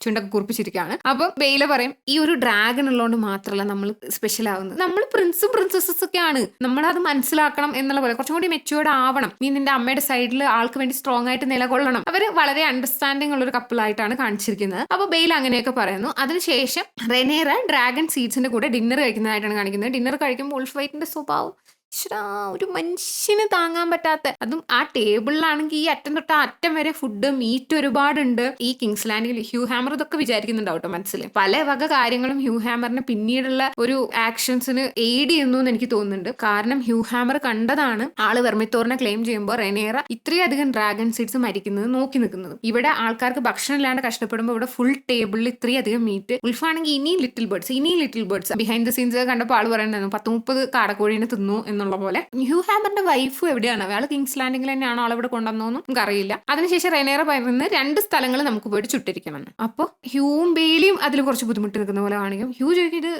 ചുണ്ടൊക്കെ കുറിപ്പിച്ചിരിക്കുകയാണ്. അപ്പൊ ബെയില പറയും ഈ ഒരു ഡ്രാഗൺ ഉള്ളതുകൊണ്ട് മാത്രമല്ല നമ്മൾ സ്പെഷ്യൽ ആവുന്നത്, നമ്മൾ പ്രിൻസും പ്രിൻസസസ് ഒക്കെയാണ്, നമ്മളത് മനസ്സിലാക്കണം എന്നുള്ള പോലെ. കുറച്ചും കൂടി മെച്യൂർഡ് ആവണം, നീ നിന്റെ അമ്മയുടെ സൈഡിൽ ആൾക്ക് വേണ്ടി സ്ട്രോങ് ആയിട്ട് നിലകൊള്ളണം. അവര് വളരെ അണ്ടർസ്റ്റാൻഡിംഗ് ഉള്ള ഒരു കപ്പിളായിട്ടാണ് കാണിച്ചിരിക്കുന്നത്. അപ്പൊ ബെയിൽ അങ്ങനെയൊക്കെ പറയുന്നു. അതിനുശേഷം റെനേറ ഡ്രാഗൺ സീഡ്സിന്റെ കൂടെ ഡിന്നർ കഴിക്കുന്നതായിട്ടാണ് കാണിക്കുന്നത്. ഡിന്നർ കഴിക്കുമ്പോൾ ഉൾഫ് വൈറ്റിന്റെ സ്വഭാവം ഒരു മനുഷ്യന് താങ്ങാൻ പറ്റാത്ത, അതും ആ ടേബിളിലാണെങ്കിൽ ഈ അറ്റം തൊട്ട് അറ്റം വരെ ഫുഡ് മീറ്റ് ഒരുപാടുണ്ട്. ഈ കിങ്സ് ലാൻഡിൽ ഹ്യൂ ഹാമർ ഇതൊക്കെ വിചാരിക്കുന്നുണ്ടാവും കേട്ടോ മനസ്സിൽ. പല വക കാര്യങ്ങളും ഹ്യൂ ഹാമറിന് പിന്നീടുള്ള ഒരു ആക്ഷൻസിന് എയ്ഡ് ചെയ്യുന്നു എന്ന് എനിക്ക് തോന്നുന്നുണ്ട്. കാരണം ഹ്യൂ ഹാമർ കണ്ടതാണ് ആള് വെർമിത്തോറിനെ ക്ലെയിം ചെയ്യുമ്പോൾ റെനേറ ഇത്രയധികം ഡ്രാഗൺ സീഡ്സ് മരിക്കുന്നത് നോക്കി നിൽക്കുന്നത്. ഇവിടെ ആൾക്കാർക്ക് ഭക്ഷണം ഇല്ലാണ്ട് കഷ്ടപ്പെടുമ്പോൾ ഇവിടെ ഫുൾ ടേബിളിൽ ഇത്രയധികം മീറ്റ്. ഉൾഫാണെങ്കിൽ ഇനിയും little birds behind the scenes കണ്ടപ്പോൾ ആള് പറയണ്ടായിരുന്നു 10-30 കാടക്കോഴീനെ തിന്നു എന്നുള്ള പോലെ. ഹ്യൂ ഹാമറിന്റെ വൈഫ് എവിടെയാണ്, അയാൾ കിങ്സ് ലാൻഡിംഗിൽ തന്നെയാണോ ആളിവിടെ കൊണ്ടുവന്നോന്നും നമുക്ക് അറിയില്ല. അതിനുശേഷം റെനേറ പറയുന്നത് 2 സ്ഥലങ്ങൾ നമുക്ക് പോയിട്ട് ചുട്ടിരിക്കണം എന്ന്. അപ്പോൾ ഹ്യൂവും ബെയിലിയും അതിൽ കുറച്ച് ബുദ്ധിമുട്ട് നിൽക്കുന്ന പോലെ കാണിക്കും. ഹ്യൂ ചോദിക്കും ഇത്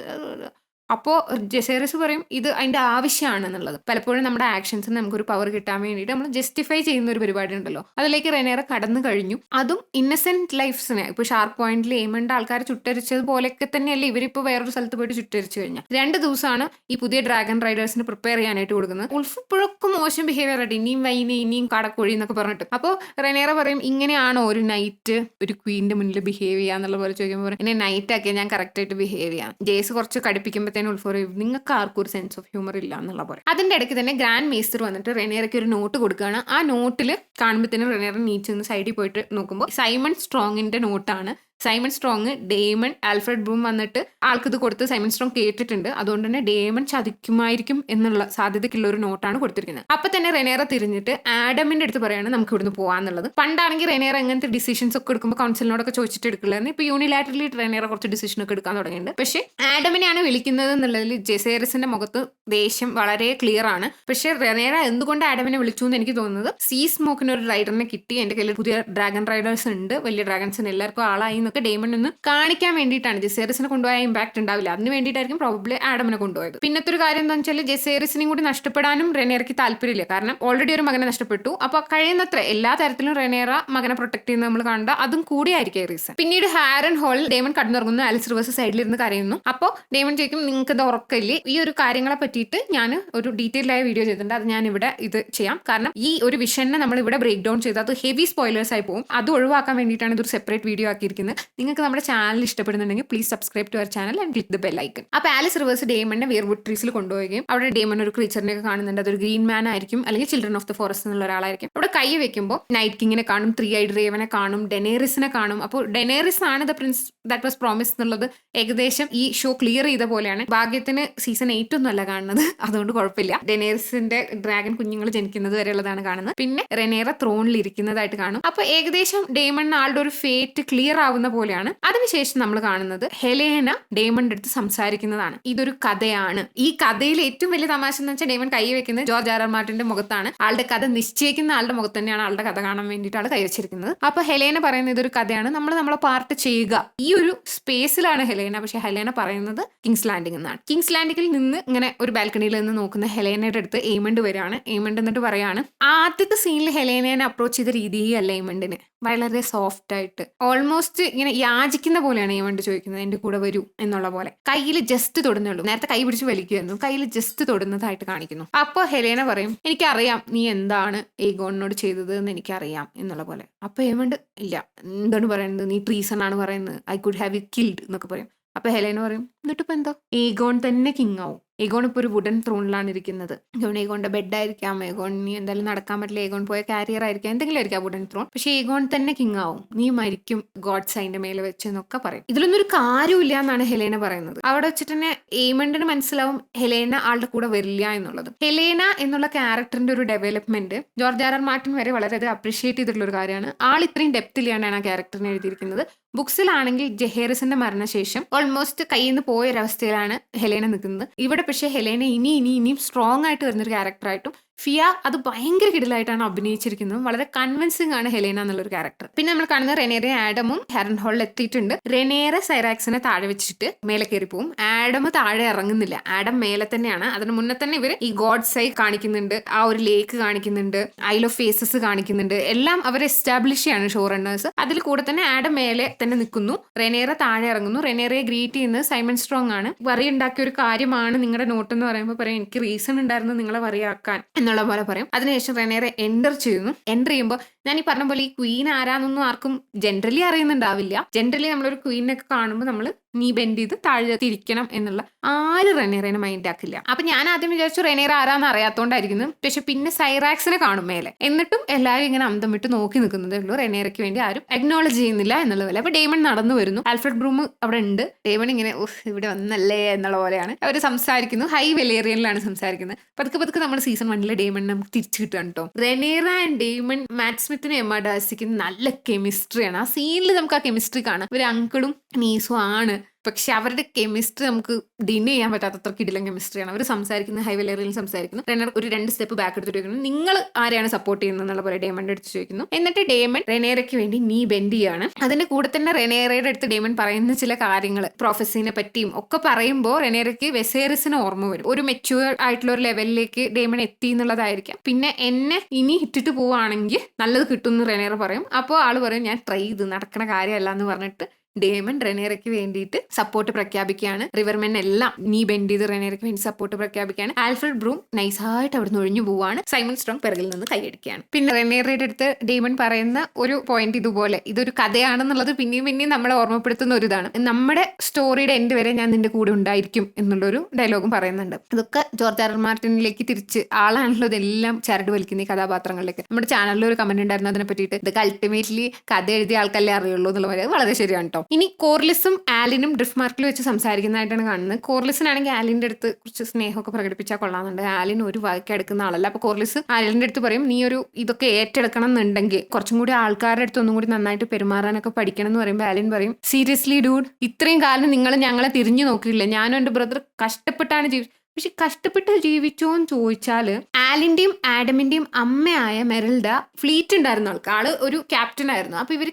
അപ്പോൾ ജെസേറിസ് പറയും ഇത് അതിന്റെ ആവശ്യമാണെന്നുള്ളത്. പലപ്പോഴും നമ്മുടെ ആക്ഷൻസിന് നമുക്കൊരു പവർ കിട്ടാൻ വേണ്ടിയിട്ട് നമ്മൾ ജസ്റ്റിഫൈ ചെയ്യുന്ന ഒരു പരിപാടി ഉണ്ടല്ലോ, അതിലേക്ക് റെനേറ കടന്നു കഴിഞ്ഞു. അതും ഇന്നസെന്റ് ലൈഫ്സിനെ, ഇപ്പൊ ഷാർപ്പ് പോയിന്റിൽ എയ്മണ്ട് ആൾക്കാർ ചുട്ടരിച്ചത് പോലെയൊക്കെ തന്നെയല്ലേ ഇവരിപ്പോ വേറൊരു സ്ഥലത്ത് പോയിട്ട് ചുട്ടരിച്ചു കഴിഞ്ഞാൽ. 2 ദിവസമാണ് ഈ പുതിയ ഡ്രാഗൺ റൈഡേഴ്സിന് പ്രിപ്പയർ ചെയ്യാനായിട്ട് കൊടുക്കുന്നത്. ഉൾഫ് ഇപ്പോഴൊക്കെ മോശം ബിഹേവിയർ ആയിട്ട് ഇനിയും വൈന് ഇനിയും കടക്കൊഴി എന്നൊക്കെ പറഞ്ഞിട്ട്. അപ്പോൾ റെനേറ പറയും ഇങ്ങനെയാണോ ഒരു നൈറ്റ് ഒരു ക്വീന്റെ മുന്നിൽ ബിഹേവ് ചെയ്യാന്നുള്ള പോലെ ചോദിക്കുമ്പോൾ എന്നെ നൈറ്റ് ആക്കിയാൽ ഞാൻ കറക്റ്റ് ആയിട്ട് ബിഹേവ് ചെയ്യാം. ജേസ് കുറച്ച് കടുപ്പിക്കുമ്പോഴത്തേനും ഉൾഫ് നിങ്ങൾക്ക് ആർക്കും ഒരു സെൻസ് ഓഫ് ഹ്യൂമർ ഇല്ല എന്നുള്ള പോലെ. അതിന്റെ ഇടയ്ക്ക് തന്നെ ഗ്രാൻഡ് മേസ്റ്റർ വന്നിട്ട് റെനേറയ്ക്ക് ഒരു നോട്ട് കൊടുക്കുകയാണ്. ആ നോട്ടിൽ കാണുമ്പോഴത്തേനും റെനേറ നീച്ച് നിന്ന് സൈഡിൽ പോയിട്ട് നോക്കുമ്പോൾ സൈമൺ സ്ട്രോങ്ങിന്റെ നോട്ടാണ്. Simon Strong Daemon Alfred Broome വന്നിട്ട് ആൾക്കിത് കൊടുത്ത് സൈമൺ സ്ട്രോങ് കേട്ടിട്ടുണ്ട്. അതുകൊണ്ട് തന്നെ ഡേമൺ ചതിക്കുമായിരിക്കും എന്നുള്ള സാധ്യതയ്ക്കുള്ള ഒരു നോട്ടാണ് കൊടുത്തിരിക്കുന്നത്. അപ്പൊ തന്നെ റെനേറ തിരിഞ്ഞിട്ട് ആഡമിന്റെ അടുത്ത് പറയാണ് നമുക്ക് ഇവിടുന്ന് പോകാന്നുള്ളത്. പണ്ടാണെങ്കിൽ റെനേറ ഇങ്ങനത്തെ ഡിസിഷൻസ് ഒക്കെ എടുക്കുമ്പോൾ കൗൺസിലിനോടൊക്കെ ചോദിച്ചിട്ട് എടുക്കില്ലായിരുന്നു. ഇപ്പൊ യൂണിലാറ്ററലി റെനേറ കുറച്ച് ഡിസിഷൻ ഒക്കെ എടുക്കാൻ തുടങ്ങിയിട്ടുണ്ട്. പക്ഷേ ആഡമിനെയാണ് വിളിക്കുന്നത് എന്നുള്ളതിൽ ജെസേറിസിന്റെ മുഖത്ത് ദേഷ്യം വളരെ ക്ലിയർ ആണ്. പക്ഷേ റെനേറ എന്തുകൊണ്ട് ആഡമിനെ വിളിച്ചു എന്ന് എനിക്ക് തോന്നുന്നത്, സീ സ്മോക്കിന് ഒരു റൈഡറിനെ കിട്ടി, എന്റെ കയ്യിൽ പുതിയ ഡ്രാഗൺ റൈഡേഴ്സ് ഉണ്ട്, വലിയ ഡ്രാഗൺസിന് എല്ലാവർക്കും ആളായി എന്നൊക്കെ ഡേമൺ ഒന്ന് കാണിക്കാൻ വേണ്ടിയിട്ടാണ്. ജെസേറിസിനെ കൊണ്ടുപോയ ഇമ്പാക്ട് ഉണ്ടാവില്ല, അതിന് വേണ്ടിയിട്ടായിരിക്കും പ്രോബബ്ലി ആഡമിനെ കൊണ്ടുപോയത്. പിന്നത്തെ ഒരു കാര്യം എന്താണെന്ന് വെച്ചാൽ ജെസേറിസിനെയും കൂടി നഷ്ടപ്പെടാനും റെനേറയ്ക്ക് താല്പര്യമില്ല. കാരണം ഓൾറെഡി ഒരു മകനെ നഷ്ടപ്പെട്ടു. അപ്പൊ കഴിയുന്നത്ര എല്ലാ തരത്തിലും റെനേറ മകനെ പ്രൊട്ടക്ട് ചെയ്യുന്നത് നമ്മൾ കണ്ട അതും കൂടിയായിരിക്കും റീസൺ. പിന്നീട് ഹാരൻ ഹോളിൽ ഡേമൺ കടന്നുറങ്ങുന്നു. ആലിസ് റിവേഴ്സ് സൈഡിലിരുന്ന് കരയുന്നു. അപ്പോൾ ഡേമൺ ചോദിക്കും നിങ്ങൾക്ക് ഇത് ഉറക്കമില്ലേ? ഈ ഒരു കാര്യങ്ങളെ പറ്റിയിട്ട് ഞാൻ ഒരു ഡീറ്റെയിൽഡ് ആയ വീഡിയോ ചെയ്തിട്ടുണ്ട്, അത് ഞാൻ ഇവിടെ ഇത് ചെയ്യാം. കാരണം ഈ ഒരു വിഷനെ നമ്മൾ ഇവിടെ ബ്രേക്ക് ഡൗൺ ചെയ്ത് അത് ഹെവി സ്പോയിലേഴ്സ് ആയി പോകും. അത് ഒഴിവാക്കാൻ വേണ്ടിയിട്ടാണ് ഇതൊരു സെപ്പറേറ്റ് വീഡിയോ ആക്കിയിരിക്കുന്നത്. നിങ്ങൾക്ക് നമ്മുടെ ചാനൽ ഇഷ്ടപ്പെടുന്നുണ്ടെങ്കിൽ please subscribe to our channel and click the bell icon. അപ്പോൾ ആലിസ് റിവേഴ്സ് ഡേമണിനെ വെയർവുഡ് ട്രീസിൽ കൊണ്ടുപോവുകയും അവിടെ ഡേമൺ ഒരു ക്രീച്ചറിനെ ഒക്കെ കാണുന്നുണ്ട്. അതൊരു ഗ്രീൻ മാൻ ആയിരിക്കും, അല്ലെങ്കിൽ ചിൽഡ്രൻ ഓഫ് ദ ഫോറസ്റ്റ് എന്നുള്ള ഒരാളായിരിക്കും. അവിടെ കൈ വെക്കുമ്പോൾ നൈറ്റ് കിങ്ങിനെ കാണും, 3 eyed റേവനെ കാണും, ഡെനേറിസിനെ കാണും. അപ്പോൾ ഡെനേറിസ് ആണ് the Prince that was promise എന്നുള്ളത് ഏകദേശം ഈ ഷോ ക്ലിയർ ചെയ്ത പോലെയാണ്. ഭാഗ്യത്തിന് സീസൺ 8 ഒന്നും അല്ല കാണുന്നത്, അതുകൊണ്ട് കുഴപ്പമില്ല. ഡെനേറിസിന്റെ ഡ്രാഗൺ കുഞ്ഞുങ്ങൾ ജനിക്കുന്നത് വരെയുള്ളതാണ് കാണുന്നത്. പിന്നെ റെനേറ ത്രോണിൽ ഇരിക്കുന്നതായിട്ട് കാണും. അപ്പൊ ഏകദേശം ഡേമൺ ആളുടെ ഒരു ഫേറ്റ് ക്ലിയർ ആവുന്ന പോലെയാണ്. അതിനുശേഷം നമ്മൾ കാണുന്നത് ഹെലേന ഡേമണിന്റെ അടുത്ത് സംസാരിക്കുന്നതാണ്. ഇതൊരു കഥയാണ്. ഈ കഥയിൽ ഏറ്റവും വലിയ തമാശ എന്ന് വെച്ചാൽ ഡേമൺ കൈ വെക്കുന്നത് ജോർജ് ആർ ആർ മാർട്ടിന്റെ മുഖത്താണ്. ആളുടെ കഥ നിശ്ചയിക്കുന്ന ആളുടെ മുഖത്ത് തന്നെയാണ് ആളുടെ കഥ കാണാൻ വേണ്ടിയിട്ട് ആൾ കൈവച്ചിരിക്കുന്നത്. അപ്പൊ ഹെലേന പറയുന്നത് ഇതൊരു കഥയാണ്, നമ്മൾ നമ്മളെ പാർട്ട് ചെയ്യുക. ഈ ഒരു സ്പേസിലാണ് ഹെലേന. പക്ഷെ ഹെലേന പറയുന്നത് കിങ്സ് ലാൻഡിംഗ് എന്നാണ്. കിങ്സ് ലാൻഡിങ്ങിൽ നിന്ന് ഇങ്ങനെ ഒരു ബാൽക്കണിയിൽ നിന്ന് നോക്കുന്ന ഹെലേനയുടെ അടുത്ത് എയ്മണ്ട് വരികയാണ്. എയ്മണ്ട് എന്നിട്ട് പറയാണ്, ആദ്യത്തെ സീനിൽ ഹെലേനെ അപ്രോച്ച് ചെയ്ത രീതിയല്ല എയ്മണ്ടിന്, വളരെ സോഫ്റ്റ് ആയിട്ട് ഓൾമോസ്റ്റ് ഇങ്ങനെ യാചിക്കുന്ന പോലെയാണ് എയ്മണ്ട് ചോദിക്കുന്നത്, എന്റെ കൂടെ വരൂ എന്നുള്ള പോലെ. കയ്യിൽ ജസ്റ്റ് തൊടുന്നേ ഉള്ളൂ. നേരത്തെ കൈ പിടിച്ച് വലിക്കുമായിരുന്നു, കയ്യിൽ ജസ്റ്റ് തൊടുന്നതായിട്ട് കാണിക്കുന്നു. അപ്പോൾ ഹെലേന പറയും എനിക്കറിയാം നീ എന്താണ് ഏഗോണിനോട് ചെയ്തത് എന്ന് എനിക്കറിയാം എന്നുള്ള പോലെ. അപ്പൊ എയ്മണ്ട് ഇല്ല എന്താണ് പറയുന്നത്, നീ ട്രീസൺ ആണ് പറയുന്നത്, I could have you killed എന്നൊക്കെ പറയും. അപ്പൊ ഹെലേന പറയും എന്നിട്ടിപ്പോ എന്തോ, ഏഗോൺ തന്നെ കിങ് ആവും. ഏഗോൺ ഇപ്പോൾ ഒരു വുഡൻ ത്രോണിലാണ് ഇരിക്കുന്നത്. ഏഗോണിന്റെ ബെഡായിരിക്കാം, ഏഗോൺ നീ എന്തായാലും നടക്കാൻ പറ്റില്ല, ഏഗോൺ പോയ കാരിയർ ആയിരിക്കാം, എന്തെങ്കിലും ആയിരിക്കാം വുഡൻ ത്രോൺ. പക്ഷെ ഏഗോൺ തന്നെ കിങ് ആവും, നീ മരിക്കും ഗോഡ്സ് അതിന്റെ മേലെ വെച്ച് എന്നൊക്കെ പറയും. ഇതിലൊന്നും ഒരു കാര്യമില്ല എന്നാണ് ഹെലേന പറയുന്നത്. അവിടെ വെച്ചിട്ട് തന്നെ എയ്മണ്ടിന് മനസ്സിലാവും ഹെലേന ആളുടെ കൂടെ വരില്ല എന്നുള്ളത്. ഹെലേന എന്നുള്ള ക്യാരക്ടറിന്റെ ഒരു development George R R Martin വരെ വളരെയധികം അപ്രീഷിയേറ്റ് ചെയ്തിട്ടുള്ള ഒരു കാര്യമാണ്. ആൾ ഇത്രയും ഡെപ്തിലാണ് ആ ക്യാരക്ടറിനെ എഴുതിയിരിക്കുന്നത്. ബുക്സിലാണെങ്കിൽ ജെഹേറിസിന്റെ മരണശേഷം ഓൾമോസ്റ്റ് കയ്യിൽ നിന്ന് പോയ ഒരവസ്ഥയിലാണ് ഹെലേന നിൽക്കുന്നത്. ഇവിടെ പക്ഷേ ഹെലേന ഇനിയും സ്ട്രോങ് ആയിട്ട് വരുന്നൊരു ക്യാരക്ടറായിട്ടും ഫിയ അത് ഭയങ്കര കിടിലായിട്ടാണ് അഭിനയിച്ചിരിക്കുന്നത്. വളരെ കൺവിൻസിംഗ് ആണ് ഹെലേന എന്നുള്ളൊരു ക്യാരക്ടർ. പിന്നെ നമ്മൾ കാണുന്ന റെനേറെ ആഡമും ഹാരൻ ഹോളിൽ എത്തിയിട്ടുണ്ട്. റെനേറെ സൈറാക്സിനെ താഴെ വെച്ചിട്ട് മേലെ കയറി പോവും. ആഡം താഴെ ഇറങ്ങുന്നില്ല, ആഡം മേലെ തന്നെയാണ്. അതിന് മുന്നേ തന്നെ ഇവർ ഈ ഗോഡ് സൈ കാണിക്കുന്നുണ്ട്, ആ ഒരു ലേക്ക് കാണിക്കുന്നുണ്ട്, ഐൽ ഓഫ് ഫേസസ് കാണിക്കുന്നുണ്ട്. എല്ലാം അവർ എസ്റ്റാബ്ലിഷ് ചെയ്യാണ് ഷോ റണ്ണേഴ്സ്. അതിൽ കൂടെ തന്നെ ആഡം മേലെ തന്നെ നിൽക്കുന്നു, റെനേറെ താഴെ ഇറങ്ങുന്നു. റെനേറയെ ഗ്രീറ്റ് ചെയ്യുന്നത് സൈമൺ സ്ട്രോങ് ആണ്. വറി ഉണ്ടാക്കിയ ഒരു കാര്യമാണ് നിങ്ങളുടെ നോട്ട് എന്ന് പറയുമ്പോൾ പറയും എനിക്ക് റീസൺ ഉണ്ടായിരുന്നു നിങ്ങളെ വറിയാക്കാൻ എന്നുള്ള പോലെ പറയും. അതിനുശേഷം റെനേറെ എൻ്റർ ചെയ്യുന്നു. എൻ്റർ ചെയ്യുമ്പോൾ ഞാൻ ഈ പറഞ്ഞ പോലെ ഈ ക്വീൻ ആരാന്നൊന്നും ആർക്കും ജനറലി അറിയുന്നുണ്ടാവില്ല. ജനറലി നമ്മളൊരു ക്വീനൊക്കെ കാണുമ്പോൾ നമ്മൾ നീ ബെൻഡ് ചെയ്ത് താഴെ തിരിക്കണം എന്നുള്ള ആരും റെനേറേനെ മൈൻഡ് ആക്കില്ല. അപ്പൊ ഞാൻ ആദ്യം വിചാരിച്ചു റെനേറ ആരാന്ന് അറിയാത്തോണ്ടായിരിക്കുന്നു. പക്ഷെ പിന്നെ സൈറാക്സിനെ കാണും മേലെ. എന്നിട്ടും എല്ലാവരും ഇങ്ങനെ അന്തം വിട്ട് നോക്കി നിൽക്കുന്നതേ ഉള്ളൂ. റെനേറയ്ക്ക് വേണ്ടി ആരും അക്നോളജ് ചെയ്യുന്നില്ല എന്നുള്ള പോലെ. അപ്പൊ ഡേമൺ നടന്നു വരുന്നു. ആൽഫ്രഡ് ബ്രൂം അവിടെ ഉണ്ട്. ഡേമൺ ഇങ്ങനെ ഇവിടെ വന്നല്ലേ എന്നുള്ള പോലെയാണ് അവർ സംസാരിക്കുന്നു. ഹൈ വെലേറിയനിലാണ് സംസാരിക്കുന്നത്. പതുക്കെ നമ്മൾ സീസൺ 1 ഡേമൺ നമുക്ക് തിരിച്ചു കിട്ടുകയാണ് കേട്ടോ. റെനേറ ആൻഡ് ഡേമൺ, മാറ്റ് സ്മിത്തിനും എമ്മ ഡാർസിക്കും നല്ല കെമിസ്ട്രിയാണ്. ആ സീനിൽ നമുക്ക് ആ കെമിസ്ട്രി കാണാം. ഒരു അങ്കിളും നീസും ആണ്. പക്ഷെ അവരുടെ കെമിസ്ട്രി നമുക്ക് ഡിനേ ചെയ്യാൻ പറ്റാത്തത്ര കിടിലൻ കെമിസ്ട്രിയാണ്. അവർ സംസാരിക്കുന്ന ഹൈ ലെവലിൽ സംസാരിക്കുന്നു. റെനേർ ഒരു 2 സ്റ്റെപ്പ് ബാക്ക് എടുത്തിട്ട് ചോദിക്കുന്നു, നിങ്ങൾ ആരെയാണ് സപ്പോർട്ട് ചെയ്യുന്നത് എന്നുള്ള പോലെ ഡേമണ്ട് എടുത്ത് ചോദിക്കുന്നു. എന്നിട്ട് ഡേമൺ റെനേറയ്ക്ക് വേണ്ടി നീ ബെൻഡ് ചെയ്യാണ്. അതിന്റെ കൂടെ തന്നെ റെനേറയുടെ അടുത്ത് ഡേമൺ പറയുന്ന ചില കാര്യങ്ങൾ പ്രൊഫസീനെ പറ്റിയും ഒക്കെ പറയുമ്പോൾ റെനേറയ്ക്ക് വെസേറിസിന് ഓർമ്മ വരും. ഒരു മെച്യൂർ ആയിട്ടുള്ള ഒരു ലെവലിലേക്ക് ഡേമൺ എത്തി എന്നുള്ളതായിരിക്കാം. പിന്നെ എന്നെ ഇനി ഇട്ടിട്ട് പോവുകയാണെങ്കിൽ നല്ലത് കിട്ടും എന്ന് റെനേറ പറയും. അപ്പോൾ ആള് പറയും ഞാൻ ട്രൈ ചെയ്ത് നടക്കണ കാര്യമല്ല എന്ന് പറഞ്ഞിട്ട് ഡേമൺ റെനേറയ്ക്ക് വേണ്ടിയിട്ട് സപ്പോർട്ട് പ്രഖ്യാപിക്കുകയാണ്. റിവർമെൻ എല്ലാം നീ ബെൻഡ് ചെയ്ത് റെനേറയ്ക്ക് വേണ്ടി സപ്പോർട്ട് പ്രഖ്യാപിക്കുകയാണ്. ആൽഫ്രഡ് ബ്രൂം നൈസായിട്ട് അവിടുന്ന് ഒഴിഞ്ഞു പോവാണ്. സൈമൺ സ്ട്രോങ് പിറകിൽ നിന്ന് കൈയടിക്കുകയാണ്. പിന്നെ റെനേറയുടെ അടുത്ത് ഡേമൺ പറയുന്ന ഒരു പോയിന്റ് ഇതുപോലെ, ഇതൊരു കഥയാണെന്നുള്ളത് പിന്നെയും നമ്മളെ ഓർമ്മപ്പെടുത്തുന്ന ഒരു ഇതാണ്. നമ്മുടെ സ്റ്റോറിയുടെ എൻഡ് വരെ ഞാൻ നിന്റെ കൂടെ ഉണ്ടായിരിക്കും എന്നുള്ളൊരു ഡയലോഗും പറയുന്നുണ്ട്. ഇതൊക്കെ ജോർജ് ആർ മാർട്ടിനിലേക്ക് തിരിച്ച് ആളാണല്ലോ ഇതെല്ലാം ചരട് വലിക്കുന്ന ഈ കഥാപാത്രങ്ങളിലേക്ക്. നമ്മുടെ ചാനലിൽ ഒരു കമന്റ് ഉണ്ടായിരുന്നു അതിനെ പറ്റിയിട്ട്, ഇതൊക്കെ അൾട്ടിമേറ്റ്ലി കഥ എഴുതിയ ആൾക്കല്ലേ അറിയുള്ളൂ എന്നുള്ള പോലെ. വളരെ ശരിയാണ് കേട്ടോ. ഇനി കോർലിസും ആലിനും ഡ്രിഫ്റ്റ് മാർക്കിൽ വെച്ച് സംസാരിക്കുന്നതായിട്ടാണ് കാണുന്നത്. കോർലിസിനാണെങ്കിൽ ആലിന്റെ അടുത്ത് കുറച്ച് സ്നേഹമൊക്കെ പ്രകടിപ്പിച്ചാൽ കൊള്ളാമെന്നുണ്ട്. ആലിൻ ഒരു വാക്ക് എടുക്കുന്ന ആളല്ല. അപ്പൊ കോർലിസ് ആലിന്റെ അടുത്ത് പറയും, നീ ഒരു ഇതൊക്കെ ഏറ്റെടുക്കണം എന്നുണ്ടെങ്കിൽ കുറച്ചും കൂടി ആൾക്കാരുടെ അടുത്ത് ഒന്നും കൂടി നന്നായിട്ട് പെരുമാറാനൊക്കെ പഠിക്കണം എന്ന് പറയുമ്പോൾ ആലിൻ പറയും, സീരിയസ്ലി ഡൂഡ്, ഇത്രയും കാലം നിങ്ങൾ ഞങ്ങളെ തിരിഞ്ഞു നോക്കിയില്ല. ഞാനും എൻ്റെ ബ്രദർ കഷ്ടപ്പെട്ടാണ് പക്ഷെ കഷ്ടപ്പെട്ട് ജീവിച്ചോന്ന് ചോദിച്ചാൽ ആലിന്റെയും ആഡമിന്റെയും അമ്മയായ മെറിൽഡ ഫ്ലീറ്റ് ഉണ്ടായിരുന്ന ആള് ഒരു ക്യാപ്റ്റൻ ആയിരുന്നു. അപ്പൊ ഇവര്